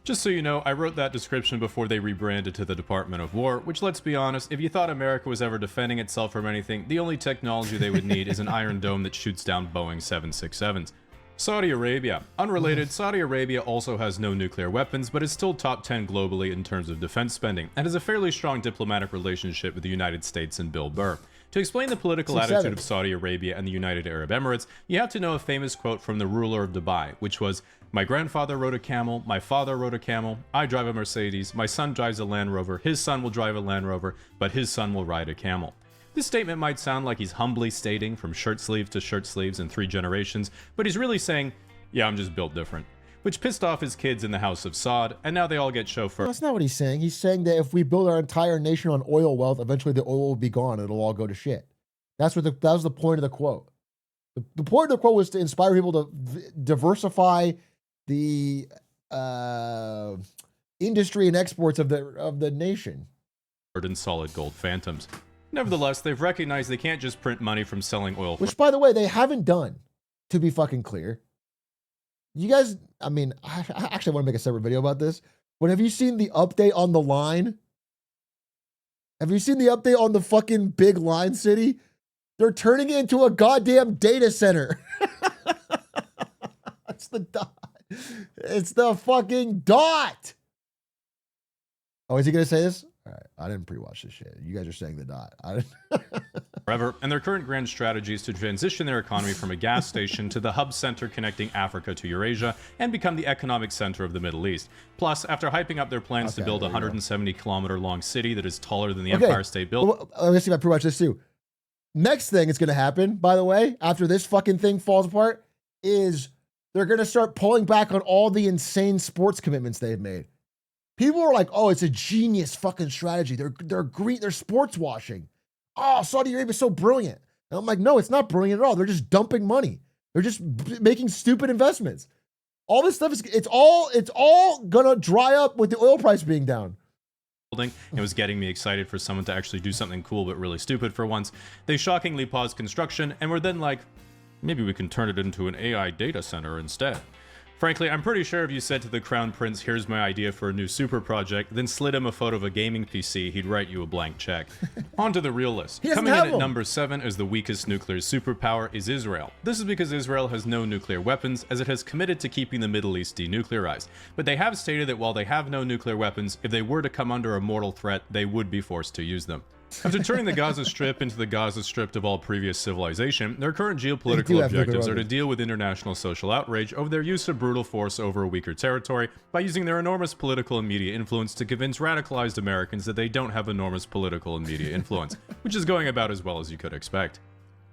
Just so you know, I wrote that description before they rebranded to the Department of War, which, let's be honest, if you thought America was ever defending itself from anything, the only technology they would need is an Iron Dome that shoots down Boeing 767s. Saudi Arabia. Unrelated, Saudi Arabia also has no nuclear weapons, but is still top 10 globally in terms of defense spending, and has a fairly strong diplomatic relationship with the United States and Bill Burr. To explain the political attitude of Saudi Arabia and the United Arab Emirates, you have to know a famous quote from the ruler of Dubai, which was, "My grandfather rode a camel, my father rode a camel, I drive a Mercedes, my son drives a Land Rover, his son will drive a Land Rover, but his son will ride a camel." This statement might sound like he's humbly stating from shirt sleeves to shirt sleeves in 3 generations, but he's really saying, yeah, I'm just built different. Which pissed off his kids in the House of Saud, and now they all get chauffeured. That's not what he's saying. He's saying that if we build our entire nation on oil wealth, eventually the oil will be gone and it'll all go to shit. That was the point of the quote. The point of the quote was to inspire people to diversify the industry and exports of the nation. In solid gold phantoms. Nevertheless, they've recognized they can't just print money from selling oil. Which, by the way, they haven't done, to be fucking clear. You guys, I mean, I actually want to make a separate video about this. But have you seen the update on the line? Have you seen the update on the fucking big line city? They're turning it into a goddamn data center. It's the dot. It's the fucking dot. Oh, is he going to say this? All right. I didn't pre-watch this shit. You guys are saying the dot. Forever, and their current grand strategy is to transition their economy from a gas station to the hub center connecting Africa to Eurasia and become the economic center of the Middle East. Plus, after hyping up their plans to build a 170-kilometer long city that is taller than the Empire State Building. Well, let me see if I pre-watch this too. Next thing is going to happen, by the way, after this fucking thing falls apart, is they're going to start pulling back on all the insane sports commitments they've made. People are like, oh, it's a genius fucking strategy. They're sports washing. Oh, Saudi Arabia is so brilliant. And I'm like, no, it's not brilliant at all. They're just dumping money. They're just making stupid investments. All this stuff it's all gonna dry up with the oil price being down. It was getting me excited for someone to actually do something cool but really stupid for once. They shockingly paused construction and were then like, maybe we can turn it into an AI data center instead. Frankly, I'm pretty sure if you said to the Crown Prince, here's my idea for a new super project, then slid him a photo of a gaming PC, he'd write you a blank check. On to the real list. Coming in at number 7 as the weakest nuclear superpower is Israel. This is because Israel has no nuclear weapons, as it has committed to keeping the Middle East denuclearized. But they have stated that while they have no nuclear weapons, if they were to come under a mortal threat, they would be forced to use them. After turning the Gaza Strip into the Gaza Strip of all previous civilization, their current geopolitical objectives are to deal with international social outrage over their use of brutal force over a weaker territory by using their enormous political and media influence to convince radicalized Americans that they don't have enormous political and media influence, which is going about as well as you could expect.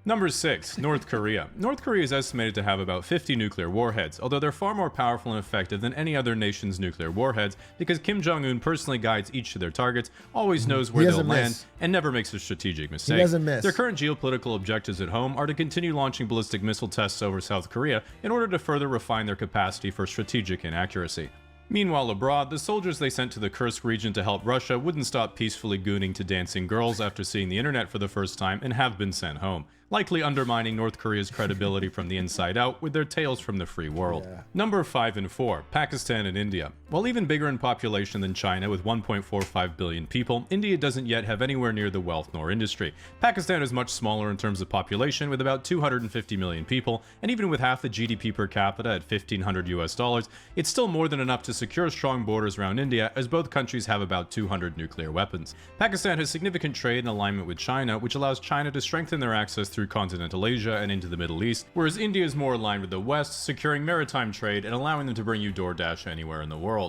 Number 6, North Korea. North Korea is estimated to have about 50 nuclear warheads, although they're far more powerful and effective than any other nation's nuclear warheads because Kim Jong-un personally guides each of their targets, always knows where they'll land, and never makes a strategic mistake. He doesn't miss. Their current geopolitical objectives at home are to continue launching ballistic missile tests over South Korea in order to further refine their capacity for strategic inaccuracy. Meanwhile, abroad, the soldiers they sent to the Kursk region to help Russia wouldn't stop peacefully gooning to dancing girls after seeing the internet for the first time and have been sent home, likely undermining North Korea's credibility from the inside out with their tales from the free world. Number 5 and 4, Pakistan and India. While even bigger in population than China with 1.45 billion people, India doesn't yet have anywhere near the wealth nor industry. Pakistan is much smaller in terms of population with about 250 million people, and even with half the GDP per capita at $1,500, it's still more than enough to secure strong borders around India, as both countries have about 200 nuclear weapons. Pakistan has significant trade and alignment with China, which allows China to strengthen their access through continental Asia and into the Middle East, whereas India is more aligned with the West, securing maritime trade and allowing them to bring you DoorDash anywhere in the world.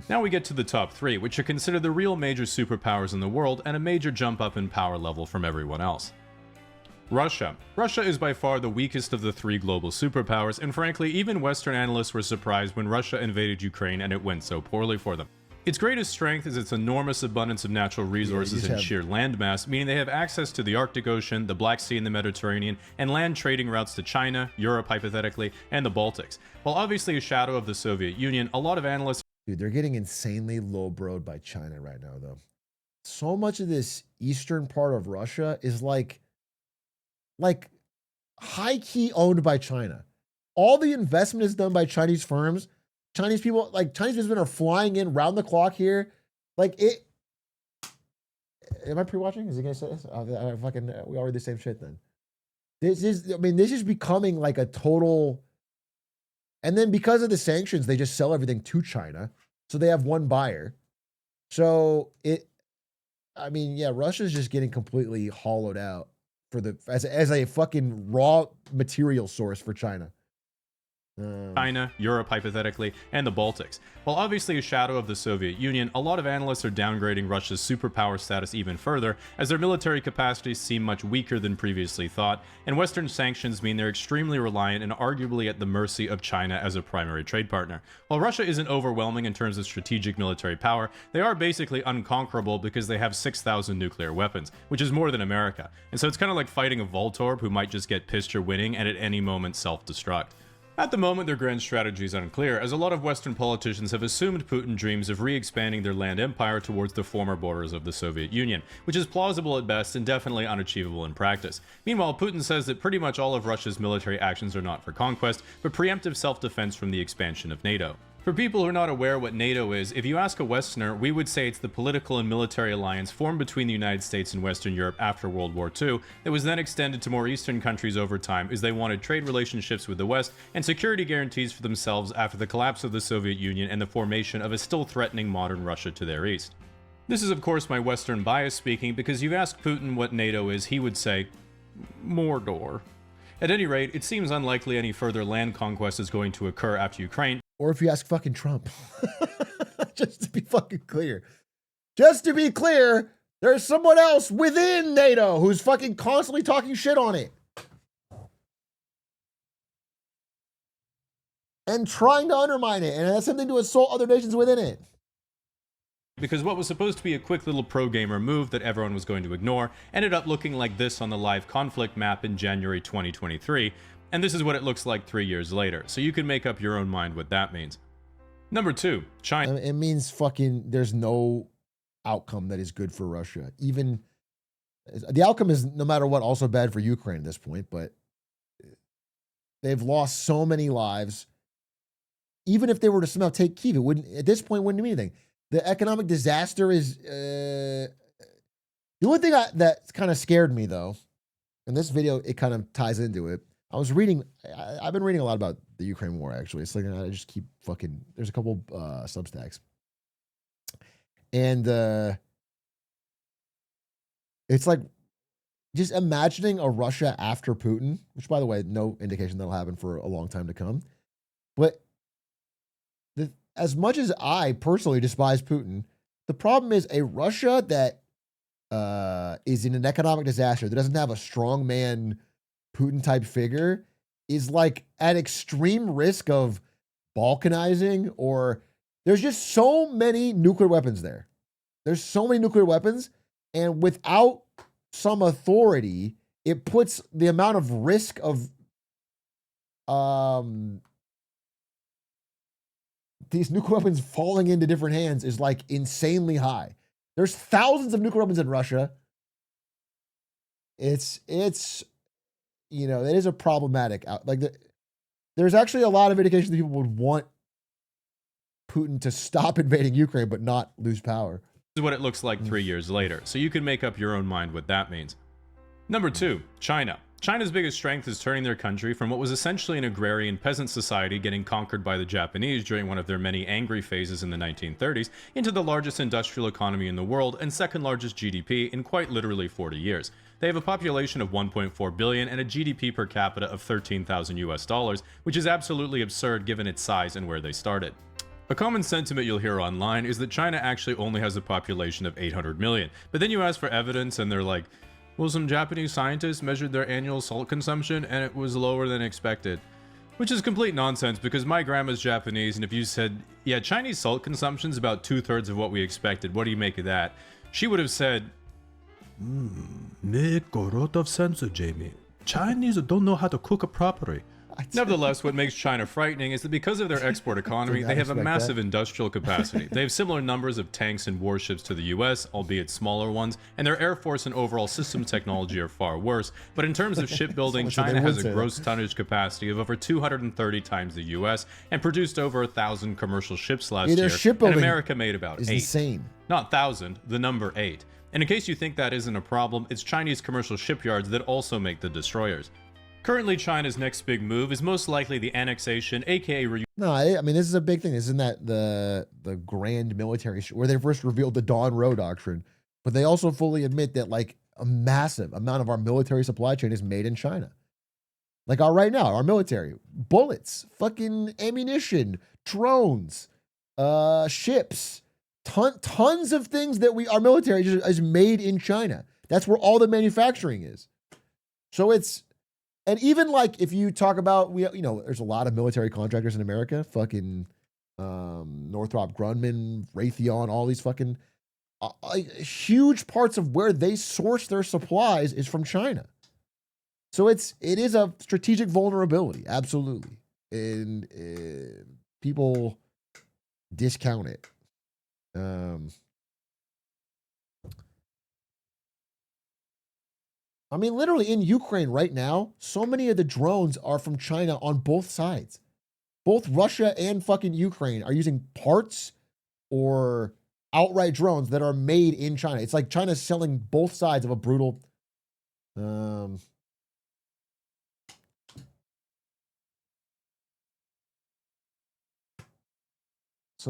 Now we get to the top 3, which are considered the real major superpowers in the world and a major jump up in power level from everyone else. Russia. Russia is by far the weakest of the three global superpowers, and frankly, even Western analysts were surprised when Russia invaded Ukraine and it went so poorly for them. Its greatest strength is its enormous abundance of natural resources and sheer landmass, meaning they have access to the Arctic Ocean, the Black Sea and the Mediterranean, and land trading routes to China, Europe hypothetically, and the Baltics. While obviously a shadow of the Soviet Union, a lot of analysts... Dude, they're getting insanely low-broed by China right now, though. So much of this eastern part of Russia is like high-key owned by China. All the investment is done by Chinese firms. Chinese people, like Chinese businessmen are flying in round the clock here. Like it. Am I pre-watching? Is he gonna say this? We all read the same shit then. This is becoming like a total. And then because of the sanctions, they just sell everything to China. So they have one buyer. So Russia's just getting completely hollowed out as a fucking raw material source for China. China, Europe hypothetically, and the Baltics. While obviously a shadow of the Soviet Union, a lot of analysts are downgrading Russia's superpower status even further, as their military capacities seem much weaker than previously thought, and Western sanctions mean they're extremely reliant and arguably at the mercy of China as a primary trade partner. While Russia isn't overwhelming in terms of strategic military power, they are basically unconquerable because they have 6,000 nuclear weapons, which is more than America. And so it's kind of like fighting a Voltorb who might just get pissed you're winning and at any moment self-destruct. At the moment, their grand strategy is unclear, as a lot of Western politicians have assumed Putin dreams of re-expanding their land empire towards the former borders of the Soviet Union, which is plausible at best and definitely unachievable in practice. Meanwhile, Putin says that pretty much all of Russia's military actions are not for conquest, but preemptive self-defense from the expansion of NATO. For people who are not aware what NATO is, if you ask a Westerner, we would say it's the political and military alliance formed between the United States and Western Europe after World War II that was then extended to more Eastern countries over time as they wanted trade relationships with the West and security guarantees for themselves after the collapse of the Soviet Union and the formation of a still threatening modern Russia to their east. This is of course my Western bias speaking, because you ask Putin what NATO is, he would say, Mordor. At any rate, it seems unlikely any further land conquest is going to occur after Ukraine. Or if you ask fucking Trump. Just to be fucking clear. Just to be clear, there's someone else within NATO who's fucking constantly talking shit on it. And trying to undermine it. And it has something to assault other nations within it. Because what was supposed to be a quick little pro-gamer move that everyone was going to ignore ended up looking like this on the live conflict map in January 2023, and this is what it looks like 3 years later, so you can make up your own mind what that means. Number 2, China. It means fucking there's no outcome that is good for Russia. Even the outcome is, no matter what, also bad for Ukraine at this point, but they've lost so many lives. Even if they were to somehow take Kyiv, it wouldn't, at this point, wouldn't do anything. The economic disaster is the only thing that kind of scared me, though. In this video, it kind of ties into it. I've been reading a lot about the Ukraine war, actually. It's like I just keep fucking, there's a couple Substacks. And it's like just imagining a Russia after Putin, which, by the way, no indication that'll happen for a long time to come. But as much as I personally despise Putin, the problem is a Russia that is in an economic disaster, that doesn't have a strongman Putin-type figure, is like at extreme risk of balkanizing, or there's just so many nuclear weapons there. There's so many nuclear weapons, and without some authority, it puts the amount of risk of these nuclear weapons falling into different hands is like insanely high. There's thousands of nuclear weapons in Russia. It's you know, it is a problematic there's actually a lot of indication that people would want Putin to stop invading Ukraine but not lose power. This is what it looks like 3 years later, so you can make up your own mind what that means. Number 2, China. China's biggest strength is turning their country from what was essentially an agrarian peasant society getting conquered by the Japanese during one of their many angry phases in the 1930s into the largest industrial economy in the world and second largest GDP in quite literally 40 years. They have a population of 1.4 billion and a GDP per capita of $13,000, which is absolutely absurd given its size and where they started. A common sentiment you'll hear online is that China actually only has a population of 800 million, but then you ask for evidence and they're like, Well, some Japanese scientists measured their annual salt consumption and it was lower than expected. Which is complete nonsense because my grandma's Japanese, and if you said, yeah, Chinese salt consumption is about 2/3 of what we expected, what do you make of that? She would have said, make a lot of sense, Jamie. Chinese don't know how to cook properly. Nevertheless, what makes China frightening is that because of their export economy, they have a massive industrial capacity. They have similar numbers of tanks and warships to the US, albeit smaller ones, and their air force and overall systems technology are far worse. But in terms of shipbuilding, China has a gross tonnage capacity of over 230 times the US and produced over 1,000 commercial ships last year, and America made about 8. Insane. Not 1,000, the number 8. And in case you think that isn't a problem, it's Chinese commercial shipyards that also make the destroyers. Currently, China's next big move is most likely the annexation, aka No, I mean, this is a big thing. Isn't that the grand military where they first revealed the Dawn Row doctrine? But they also fully admit that like a massive amount of our military supply chain is made in China. Like right now, our military, bullets, fucking ammunition, drones, ships, tons of things that our military is made in China. That's where all the manufacturing is. So and even like if you talk about, there's a lot of military contractors in America, fucking Northrop Grumman, Raytheon, all these fucking huge parts of where they source their supplies is from China. So it is a strategic vulnerability, absolutely. And people discount it. I mean, literally in Ukraine right now, so many of the drones are from China on both sides. Both Russia and fucking Ukraine are using parts or outright drones that are made in China. It's like China's selling both sides of a brutal. So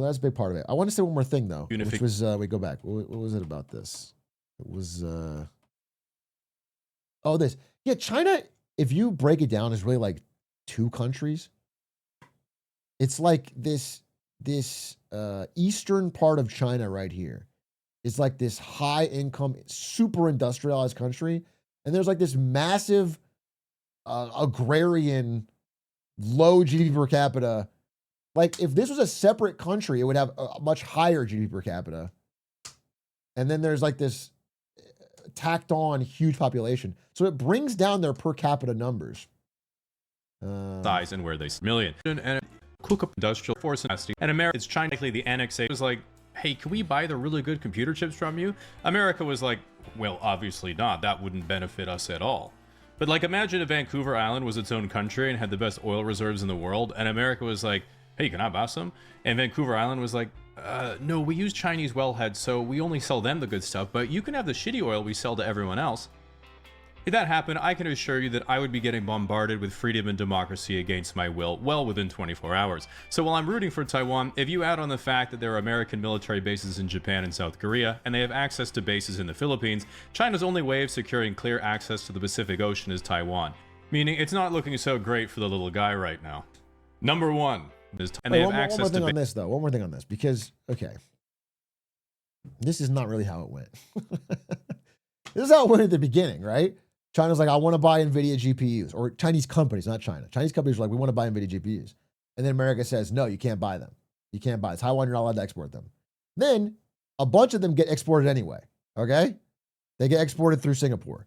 that's a big part of it. I want to say one more thing though, which was we go back. What was it about this? It was this. Yeah, China, if you break it down, is really like two countries. It's like this eastern part of China right here. It's like this high income, super industrialized country. And there's like this massive agrarian, low GDP per capita. Like if this was a separate country, it would have a much higher GDP per capita. And then there's like this tacked on huge population. So it brings down their per capita numbers. Size and where they million. And cook up industrial force and America, it's China, likely the annexation was like, hey, can we buy the really good computer chips from you? America was like, well, obviously not. That wouldn't benefit us at all. But like, imagine if Vancouver Island was its own country and had the best oil reserves in the world, and America was like, hey, can I buy some? And Vancouver Island was like, no, we use Chinese wellheads, so we only sell them the good stuff, but you can have the shitty oil we sell to everyone else. If that happened, I can assure you that I would be getting bombarded with freedom and democracy against my will well within 24 hours. So while I'm rooting for Taiwan, if you add on the fact that there are American military bases in Japan and South Korea, and they have access to bases in the Philippines, China's only way of securing clear access to the Pacific Ocean is Taiwan. Meaning it's not looking so great for the little guy right now. Number one. And they have access one more thing to on this, though. One more thing on this, because, okay, this is not really how it went. This is how it went at the beginning, right? China's like, I want to buy NVIDIA GPUs, or Chinese companies, not China. Chinese companies are like, we want to buy NVIDIA GPUs. And then America says, no, you can't buy them. You can't buy it. Taiwan, you're not allowed to export them. Then a bunch of them get exported anyway, okay? They get exported through Singapore.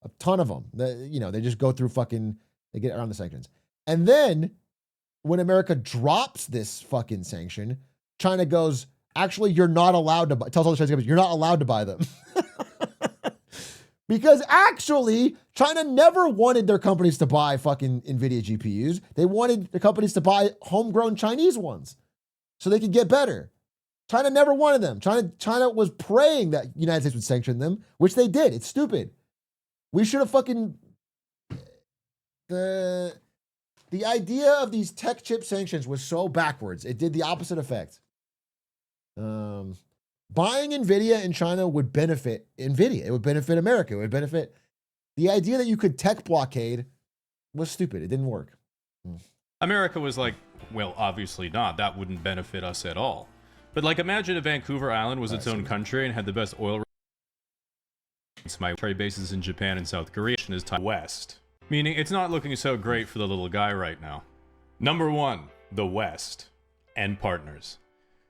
A ton of them. They just go through they get around the sanctions. And then when America drops this fucking sanction, China goes, actually, you're not allowed to buy, tells all the Chinese companies, you're not allowed to buy them. Because actually, China never wanted their companies to buy fucking NVIDIA GPUs. They wanted the companies to buy homegrown Chinese ones so they could get better. China never wanted them. China was praying that the United States would sanction them, which they did. It's stupid. We should have fucking... The idea of these tech chip sanctions was so backwards. It did the opposite effect. Buying NVIDIA in China would benefit NVIDIA. It would benefit America. It would benefit... The idea that you could tech blockade was stupid. It didn't work. America was like, well, obviously not. That wouldn't benefit us at all. But like, imagine if Vancouver Island was its own country and had the best oil my trade bases in Japan and South Korea is tied west, meaning it's not looking so great for the little guy right now. Number 1, the West and partners.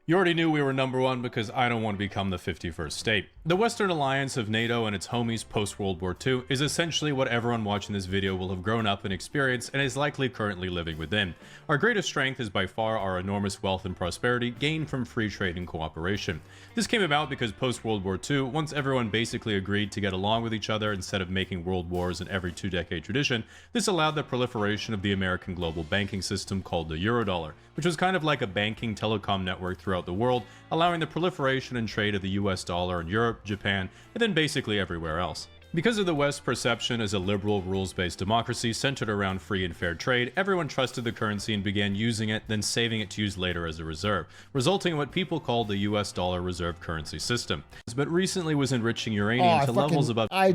You already knew we were number 1 because I don't want to become the 51st state. The Western alliance of NATO and its homies post-World War II is essentially what everyone watching this video will have grown up and experienced and is likely currently living within. Our greatest strength is by far our enormous wealth and prosperity gained from free trade and cooperation. This came about because post-World War II, once everyone basically agreed to get along with each other instead of making world wars in every 2-decade tradition, this allowed the proliferation of the American global banking system called the Eurodollar, which was kind of like a banking telecom network throughout the world, allowing the proliferation and trade of the US dollar in Europe, Japan, and then basically everywhere else. Because of the West's perception as a liberal, rules-based democracy centered around free and fair trade, everyone trusted the currency and began using it, then saving it to use later as a reserve, resulting in what people call the US dollar reserve currency system. But recently was enriching uranium to levels above I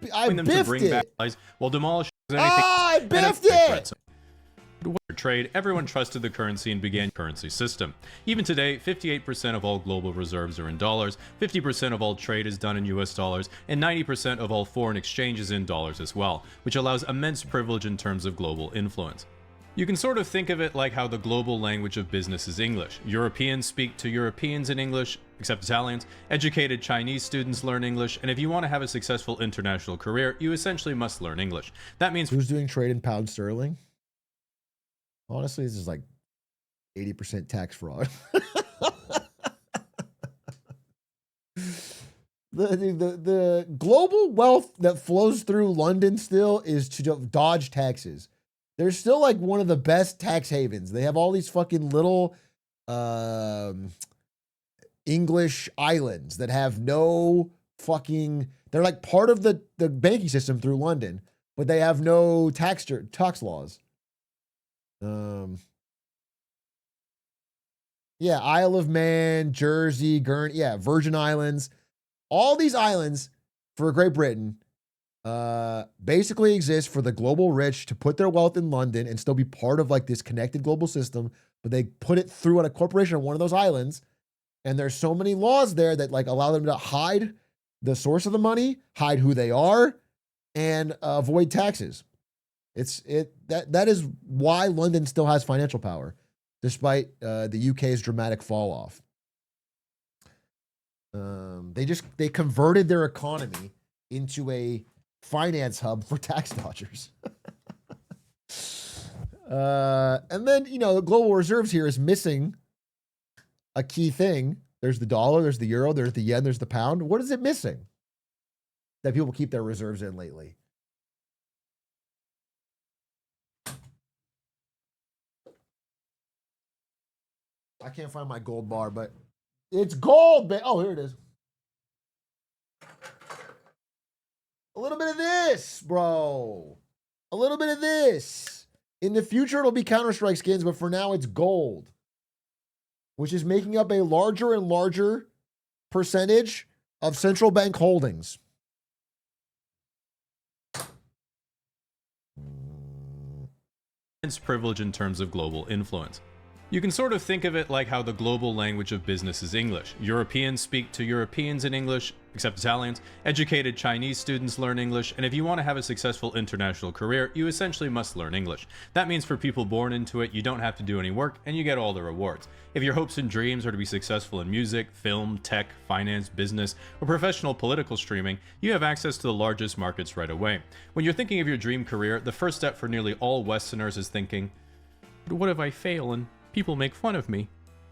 them to biffed bring it. back lies while demolishing anything. I biffed it. Trade, everyone trusted the currency and began currency system. Even today, 58% of all global reserves are in dollars, 50% of all trade is done in US dollars, and 90% of all foreign exchange is in dollars as well, which allows immense privilege in terms of global influence. You can sort of think of it like how the global language of business is English. Europeans speak to Europeans in English, except Italians. Educated Chinese students learn English, and if you want to have a successful international career, you essentially must learn English. That means Who's doing trade in pound sterling? Honestly, this is like 80% tax fraud. The global wealth that flows through London still is to dodge taxes. They're still like one of the best tax havens. They have all these fucking little English islands that have no fucking, they're like part of the banking system through London, but they have no tax laws. Yeah, Isle of Man, Jersey, Guernsey, yeah, Virgin Islands. All these islands for Great Britain basically exist for the global rich to put their wealth in London and still be part of like this connected global system, but they put it through a corporation on one of those islands. And there's so many laws there that like allow them to hide the source of the money, hide who they are, and avoid taxes. That is why London still has financial power, despite the UK's dramatic fall off. They converted their economy into a finance hub for tax dodgers. And then, the global reserves here is missing a key thing. There's the dollar, there's the euro, there's the yen, there's the pound. What is it missing that people keep their reserves in lately? I can't find my gold bar, but it's gold. Oh, here it is. A little bit of this, bro. A little bit of this. In the future, it'll be Counter-Strike skins, but for now, it's gold, which is making up a larger and larger percentage of central bank holdings. immense privilege in terms of global influence. You can sort of think of it like how the global language of business is English. Europeans speak to Europeans in English, except Italians. Educated Chinese students learn English, and if you want to have a successful international career, you essentially must learn English. That means for people born into it, you don't have to do any work, and you get all the rewards. If your hopes and dreams are to be successful in music, film, tech, finance, business, or professional political streaming, you have access to the largest markets right away. When you're thinking of your dream career, the first step for nearly all Westerners is thinking, but what if I fail and people make fun of me?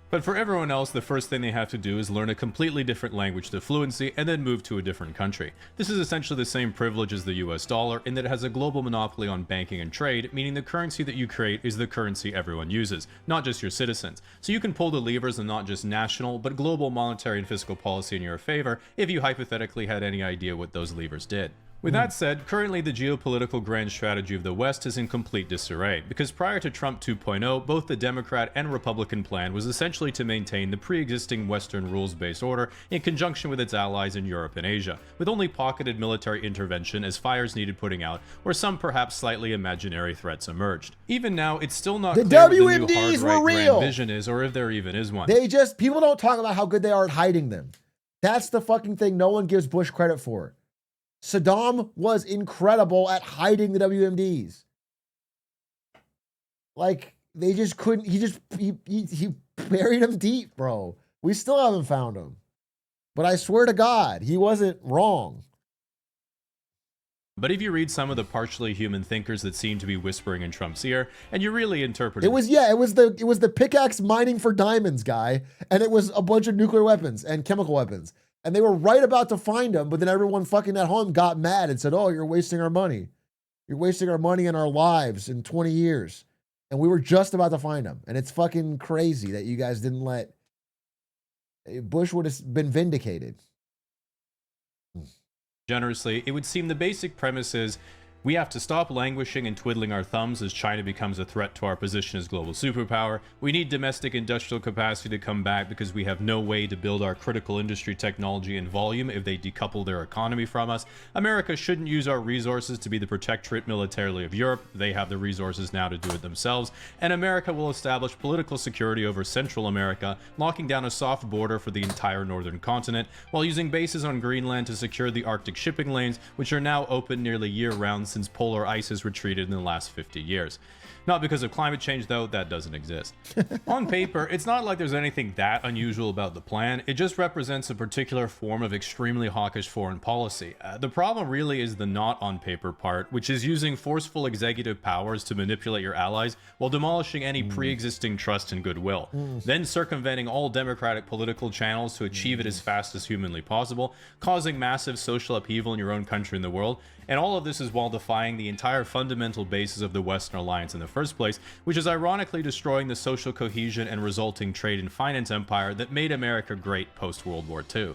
But for everyone else, the first thing they have to do is learn a completely different language to fluency and then move to a different country. This is essentially the same privilege as the US dollar in that it has a global monopoly on banking and trade, meaning the currency that you create is the currency everyone uses, not just your citizens. So you can pull the levers of not just national, but global monetary and fiscal policy in your favor if you hypothetically had any idea what those levers did. With that said, currently the geopolitical grand strategy of the West is in complete disarray, because prior to Trump 2.0, both the Democrat and Republican plan was essentially to maintain the pre-existing Western rules-based order in conjunction with its allies in Europe and Asia, with only pocketed military intervention as fires needed putting out, or some perhaps slightly imaginary threats emerged. Even now, it's still not clear what the new WMDs hard-right were real. grand vision is, or if there even is one. People don't talk about how good they are at hiding them. That's the fucking thing no one gives Bush credit for. Saddam was incredible at hiding the WMDs. Like, they just couldn't, he buried them deep, bro. We still haven't found him. But I swear to God, he wasn't wrong. But if you read some of the partially human thinkers that seem to be whispering in Trump's ear, and you really interpret It was the pickaxe mining for diamonds guy, and it was a bunch of nuclear weapons and chemical weapons. And they were right about to find him, but then everyone fucking at home got mad and said, "Oh, you're wasting our money. You're wasting our money and our lives in 20 years." And we were just about to find him. And it's fucking crazy that you guys didn't let Bush would have been vindicated. Generously, it would seem the basic premise is we have to stop languishing and twiddling our thumbs as China becomes a threat to our position as global superpower. We need domestic industrial capacity to come back because we have no way to build our critical industry technology and volume if they decouple their economy from us. America shouldn't use our resources to be the protectorate militarily of Europe. They have the resources now to do it themselves. And America will establish political security over Central America, locking down a soft border for the entire northern continent, while using bases on Greenland to secure the Arctic shipping lanes, which are now open nearly year-round since polar ice has retreated in the last 50 years. Not because of climate change, though, that doesn't exist. On paper, it's not like there's anything that unusual about the plan. It just represents a particular form of extremely hawkish foreign policy. The problem really is the not on paper part, which is using forceful executive powers to manipulate your allies while demolishing any pre-existing trust and goodwill, then circumventing all democratic political channels to achieve it as fast as humanly possible, causing massive social upheaval in your own country and the world. And all of this is while defying the entire fundamental basis of the Western alliance in the first place, which is ironically destroying the social cohesion and resulting trade and finance empire that made America great post-World War II.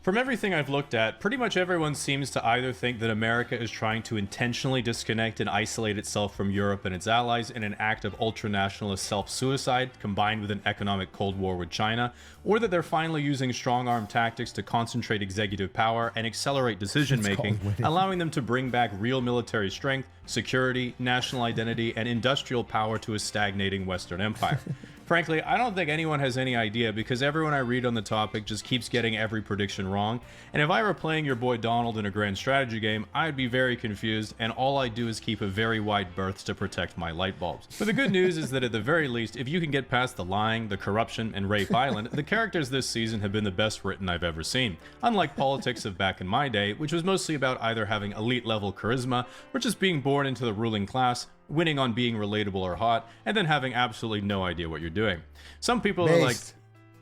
From everything I've looked at, pretty much everyone seems to either think that America is trying to intentionally disconnect and isolate itself from Europe and its allies in an act of ultranationalist self-suicide combined with an economic Cold War with China, or that they're finally using strong-arm tactics to concentrate executive power and accelerate decision-making, allowing them to bring back real military strength, security, national identity, and industrial power to a stagnating Western empire. Frankly, I don't think anyone has any idea because everyone I read on the topic just keeps getting every prediction wrong, and if I were playing your boy Donald in a grand strategy game, I'd be very confused, and all I do is keep a very wide berth to protect my light bulbs. But the good news is that at the very least, if you can get past the lying, the corruption, and Rape Island, the characters this season have been the best written I've ever seen. Unlike politics of back in my day, which was mostly about either having elite-level charisma or just being born into the ruling class, winning on being relatable or hot, and then having absolutely no idea what you're doing. Some people are like,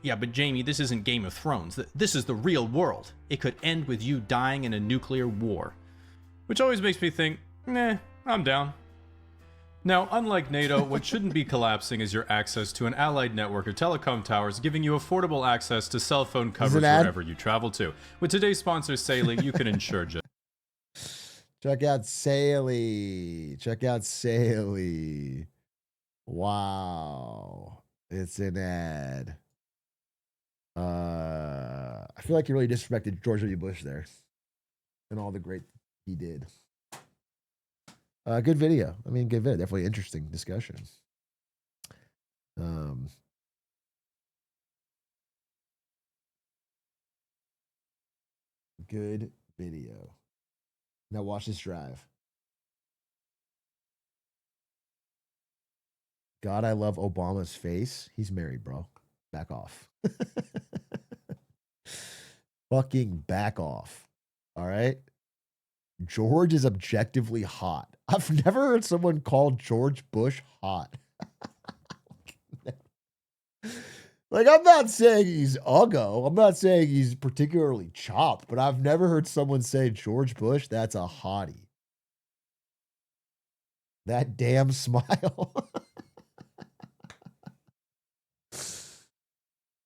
yeah, but Jamie, this isn't Game of Thrones. This is the real world. It could end with you dying in a nuclear war. Which always makes me think, nah, I'm down. Now, unlike NATO, what shouldn't be collapsing is your access to an allied network of telecom towers giving you affordable access to cell phone coverage wherever you travel to. With today's sponsor, Saley, you can ensure just Check out Saley. Check out Saley. Wow. It's an ad. I feel like you really disrespected George W. Bush there and all the great he did. Good video. I mean, good video. Definitely interesting discussion. Good video. Now watch this drive. God, I love Obama's face. He's married, bro. Back off. Fucking back off. All right? George is objectively hot. I've never heard someone call George Bush hot. Like, I'm not saying he's uggo. I'm not saying he's particularly chopped, but I've never heard someone say George Bush, that's a hottie. That damn smile.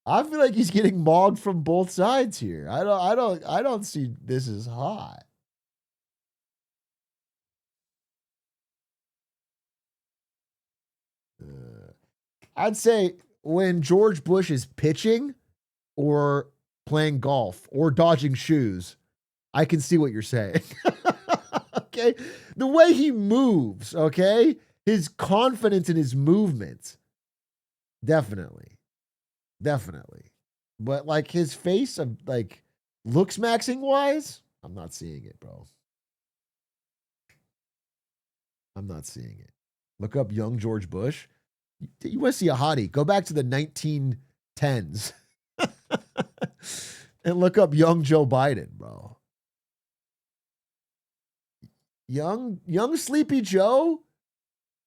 I feel like he's getting mauled from both sides here. I don't see this as hot. I'd say when George Bush is pitching or playing golf or dodging shoes, I can see what you're saying. Okay? The way he moves, okay? His confidence in his movement. Definitely. Definitely. But like his face of like looks maxing wise, I'm not seeing it, bro. I'm not seeing it. Look up young George Bush. You want to see a hottie? Go back to the 1910s and look up young Joe Biden, bro. Young Sleepy Joe.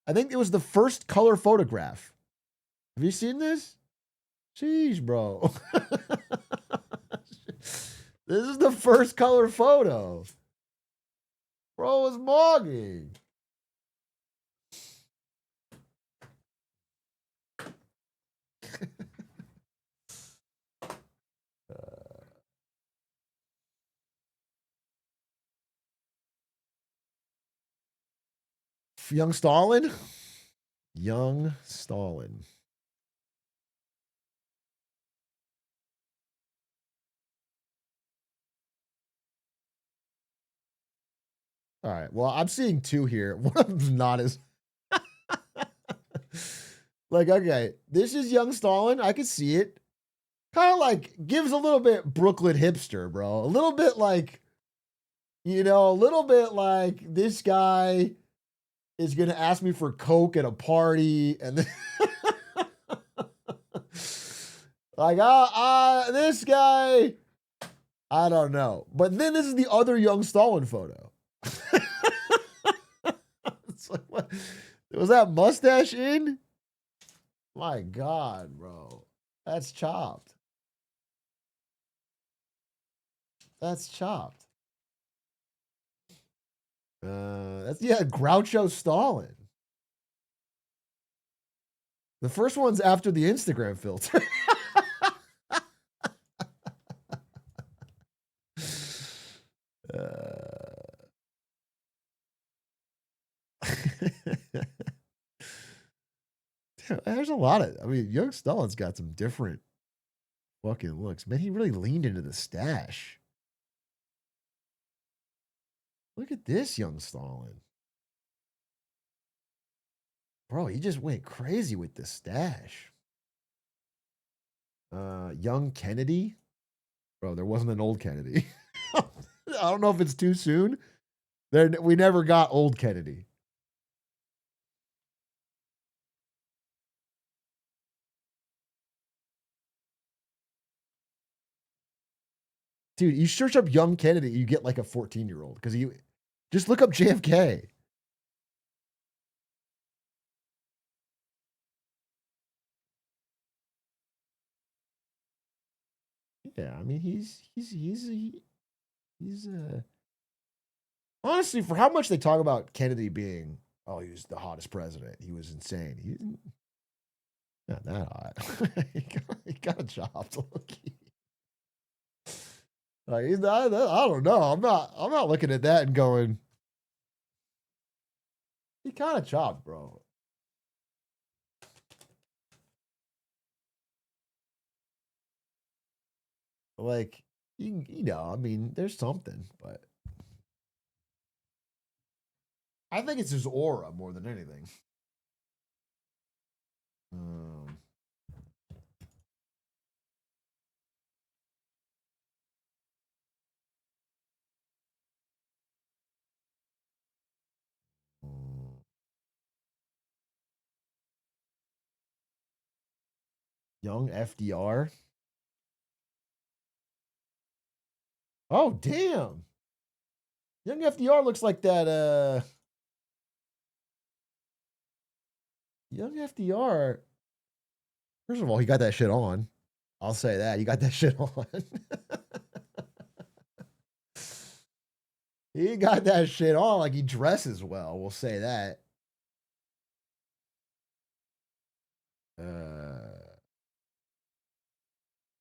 I think it was the first color photograph. Have you seen this? Jeez, bro. This is the first color photo. Bro is mogging. Young Stalin? Young Stalin. All right. Well, I'm seeing two here. One of them's not as like, okay, this is young Stalin. I can see it. Kind of like gives a little bit Brooklyn hipster, bro. A little bit like, you know, a little bit like this guy is gonna ask me for Coke at a party, and then like, this guy, I don't know. But then this is the other young Stalin photo. It's like, what? Was that mustache in? My God, bro. That's chopped. That's chopped. That's, yeah, Groucho Stalin. The first one's after the Instagram filter. There's a lot of, I mean, young Stalin's got some different fucking looks. Man, he really leaned into the stash. Look at this young Stalin. Bro, he just went crazy with the stash. Young Kennedy. Bro, there wasn't an old Kennedy. I don't know if it's too soon. We never got old Kennedy. Dude, you search up young Kennedy, you get like a 14-year-old because you just look up JFK. Yeah, I mean he's honestly, for how much they talk about Kennedy being, oh, he was the hottest president. He was insane. He's not that hot. he got chopped. Like he's not, I don't know. I'm not looking at that and going, he kind of chopped, bro. Like, you know, I mean, there's something, but I think it's his aura more than anything. Young FDR. Oh, damn. Young FDR looks like that. Young FDR. First of all, he got that shit on. I'll say that. He got that shit on. He got that shit on like he dresses well. We'll say that.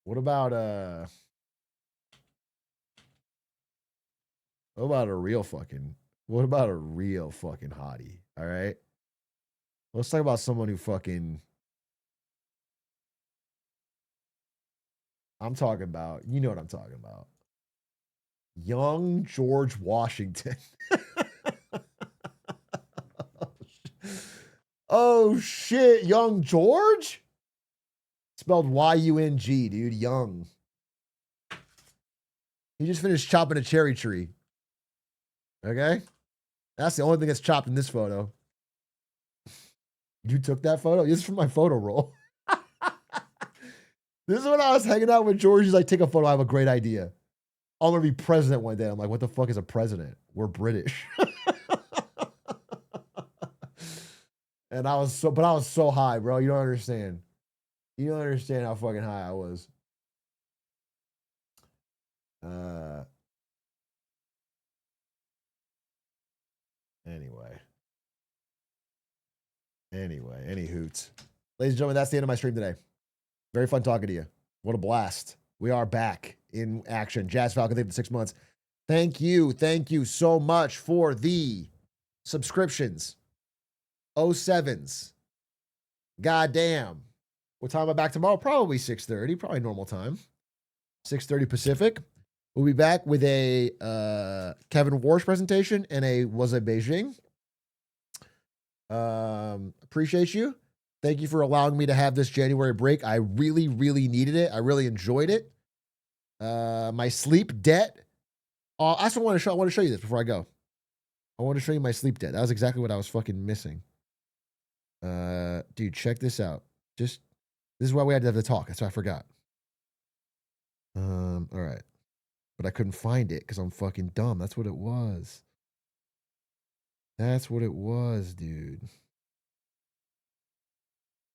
What about a real fucking hottie? All right. Let's talk about someone who fucking, I'm talking about, you know what I'm talking about. Young George Washington. Oh shit, young George? Spelled Y-U-N-G, dude. Young. He just finished chopping a cherry tree. Okay? That's the only thing that's chopped in this photo. You took that photo? This is from my photo roll. This is when I was hanging out with George. He's like, take a photo. I have a great idea. I'm going to be president one day. I'm like, what the fuck is a president? We're British. And I was so high, bro. You don't understand. You don't understand how fucking high I was. Anyway, any hoots. Ladies and gentlemen, that's the end of my stream today. Very fun talking to you. What a blast. We are back in action. Jazz Falcon, thank you for 6 months. Thank you so much for the subscriptions. 07s. Goddamn. What time am I back tomorrow? Probably 6:30, probably normal time. 6:30 Pacific. We'll be back with a Kevin Warsh presentation and a Was a Beijing. Appreciate you. Thank you for allowing me to have this January break. I really, really needed it. I really enjoyed it. My sleep debt. That's what I want to show. I want to show you this before I go. I want to show you my sleep debt. That was exactly what I was fucking missing. Dude, check this out. This is why we had to have the talk. That's why I forgot. All right. But I couldn't find it because I'm fucking dumb. That's what it was. That's what it was, dude.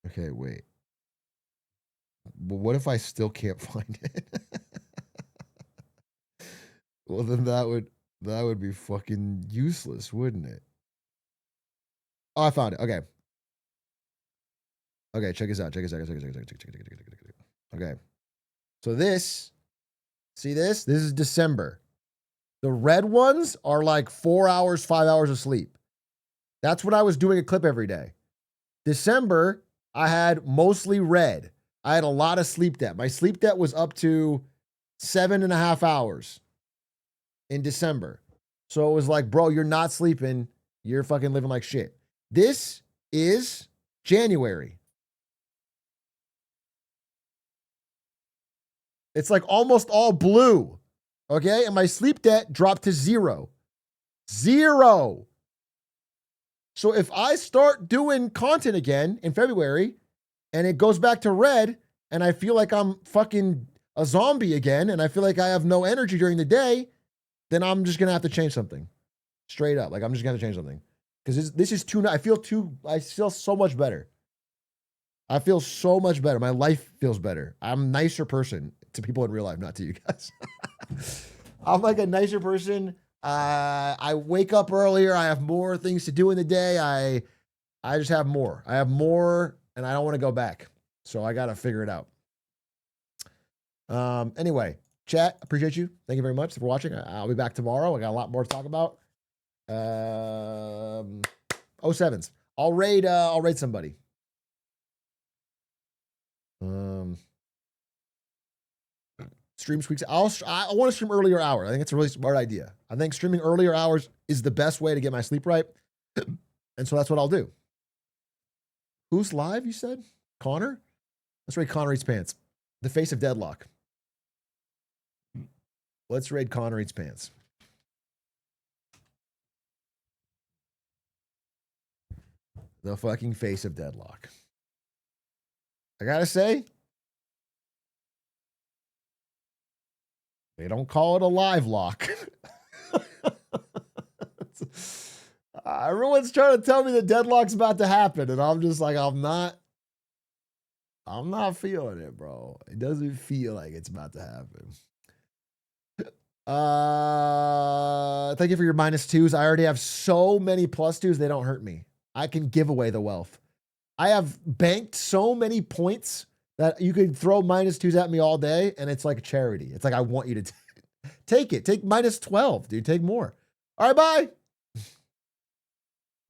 Okay, wait. But what if I still can't find it? Well, then that would be fucking useless, wouldn't it? Oh, I found it. Okay. Okay, check this out. Okay. So see this? This is December. The red ones are like 4 hours, 5 hours of sleep. That's when I was doing a clip every day. December, I had mostly red. I had a lot of sleep debt. My sleep debt was up to 7.5 hours in December. So it was like, bro, you're not sleeping. You're fucking living like shit. This is January. It's like almost all blue. Okay. And my sleep debt dropped to 0. 0. So if I start doing content again in February and it goes back to red and I feel like I'm fucking a zombie again and I feel like I have no energy during the day, then I'm just going to have to change something. Straight up. Like I'm just going to change something. Because this is I feel so much better. I feel so much better. My life feels better. I'm a nicer person to people in real life, not to you guys. I'm like a nicer person. I wake up earlier. I have more things to do in the day. I just have more. I have more and I don't want to go back. So I got to figure it out. Anyway, chat, appreciate you. Thank you very much for watching. I'll be back tomorrow. I got a lot more to talk about. 07s. I'll raid somebody. Stream squeaks. I want to stream earlier hours. I think it's a really smart idea. I think streaming earlier hours is the best way to get my sleep right. And so that's what I'll do. Who's live, you said? Connor? Let's raid Connor Eats Pants. The face of deadlock. Let's raid Connor Eats Pants. The fucking face of deadlock. I gotta say, they don't call it a live lock. Everyone's trying to tell me the deadlock's about to happen, and I'm just like, I'm not feeling it, bro. It doesn't feel like it's about to happen. Thank you for your -2s. I already have so many +2s, they don't hurt me. I can give away the wealth. I have banked so many points that you could throw -2s at me all day, and it's like a charity. It's like, I want you to take it. Take -12, dude. Take more. All right, bye.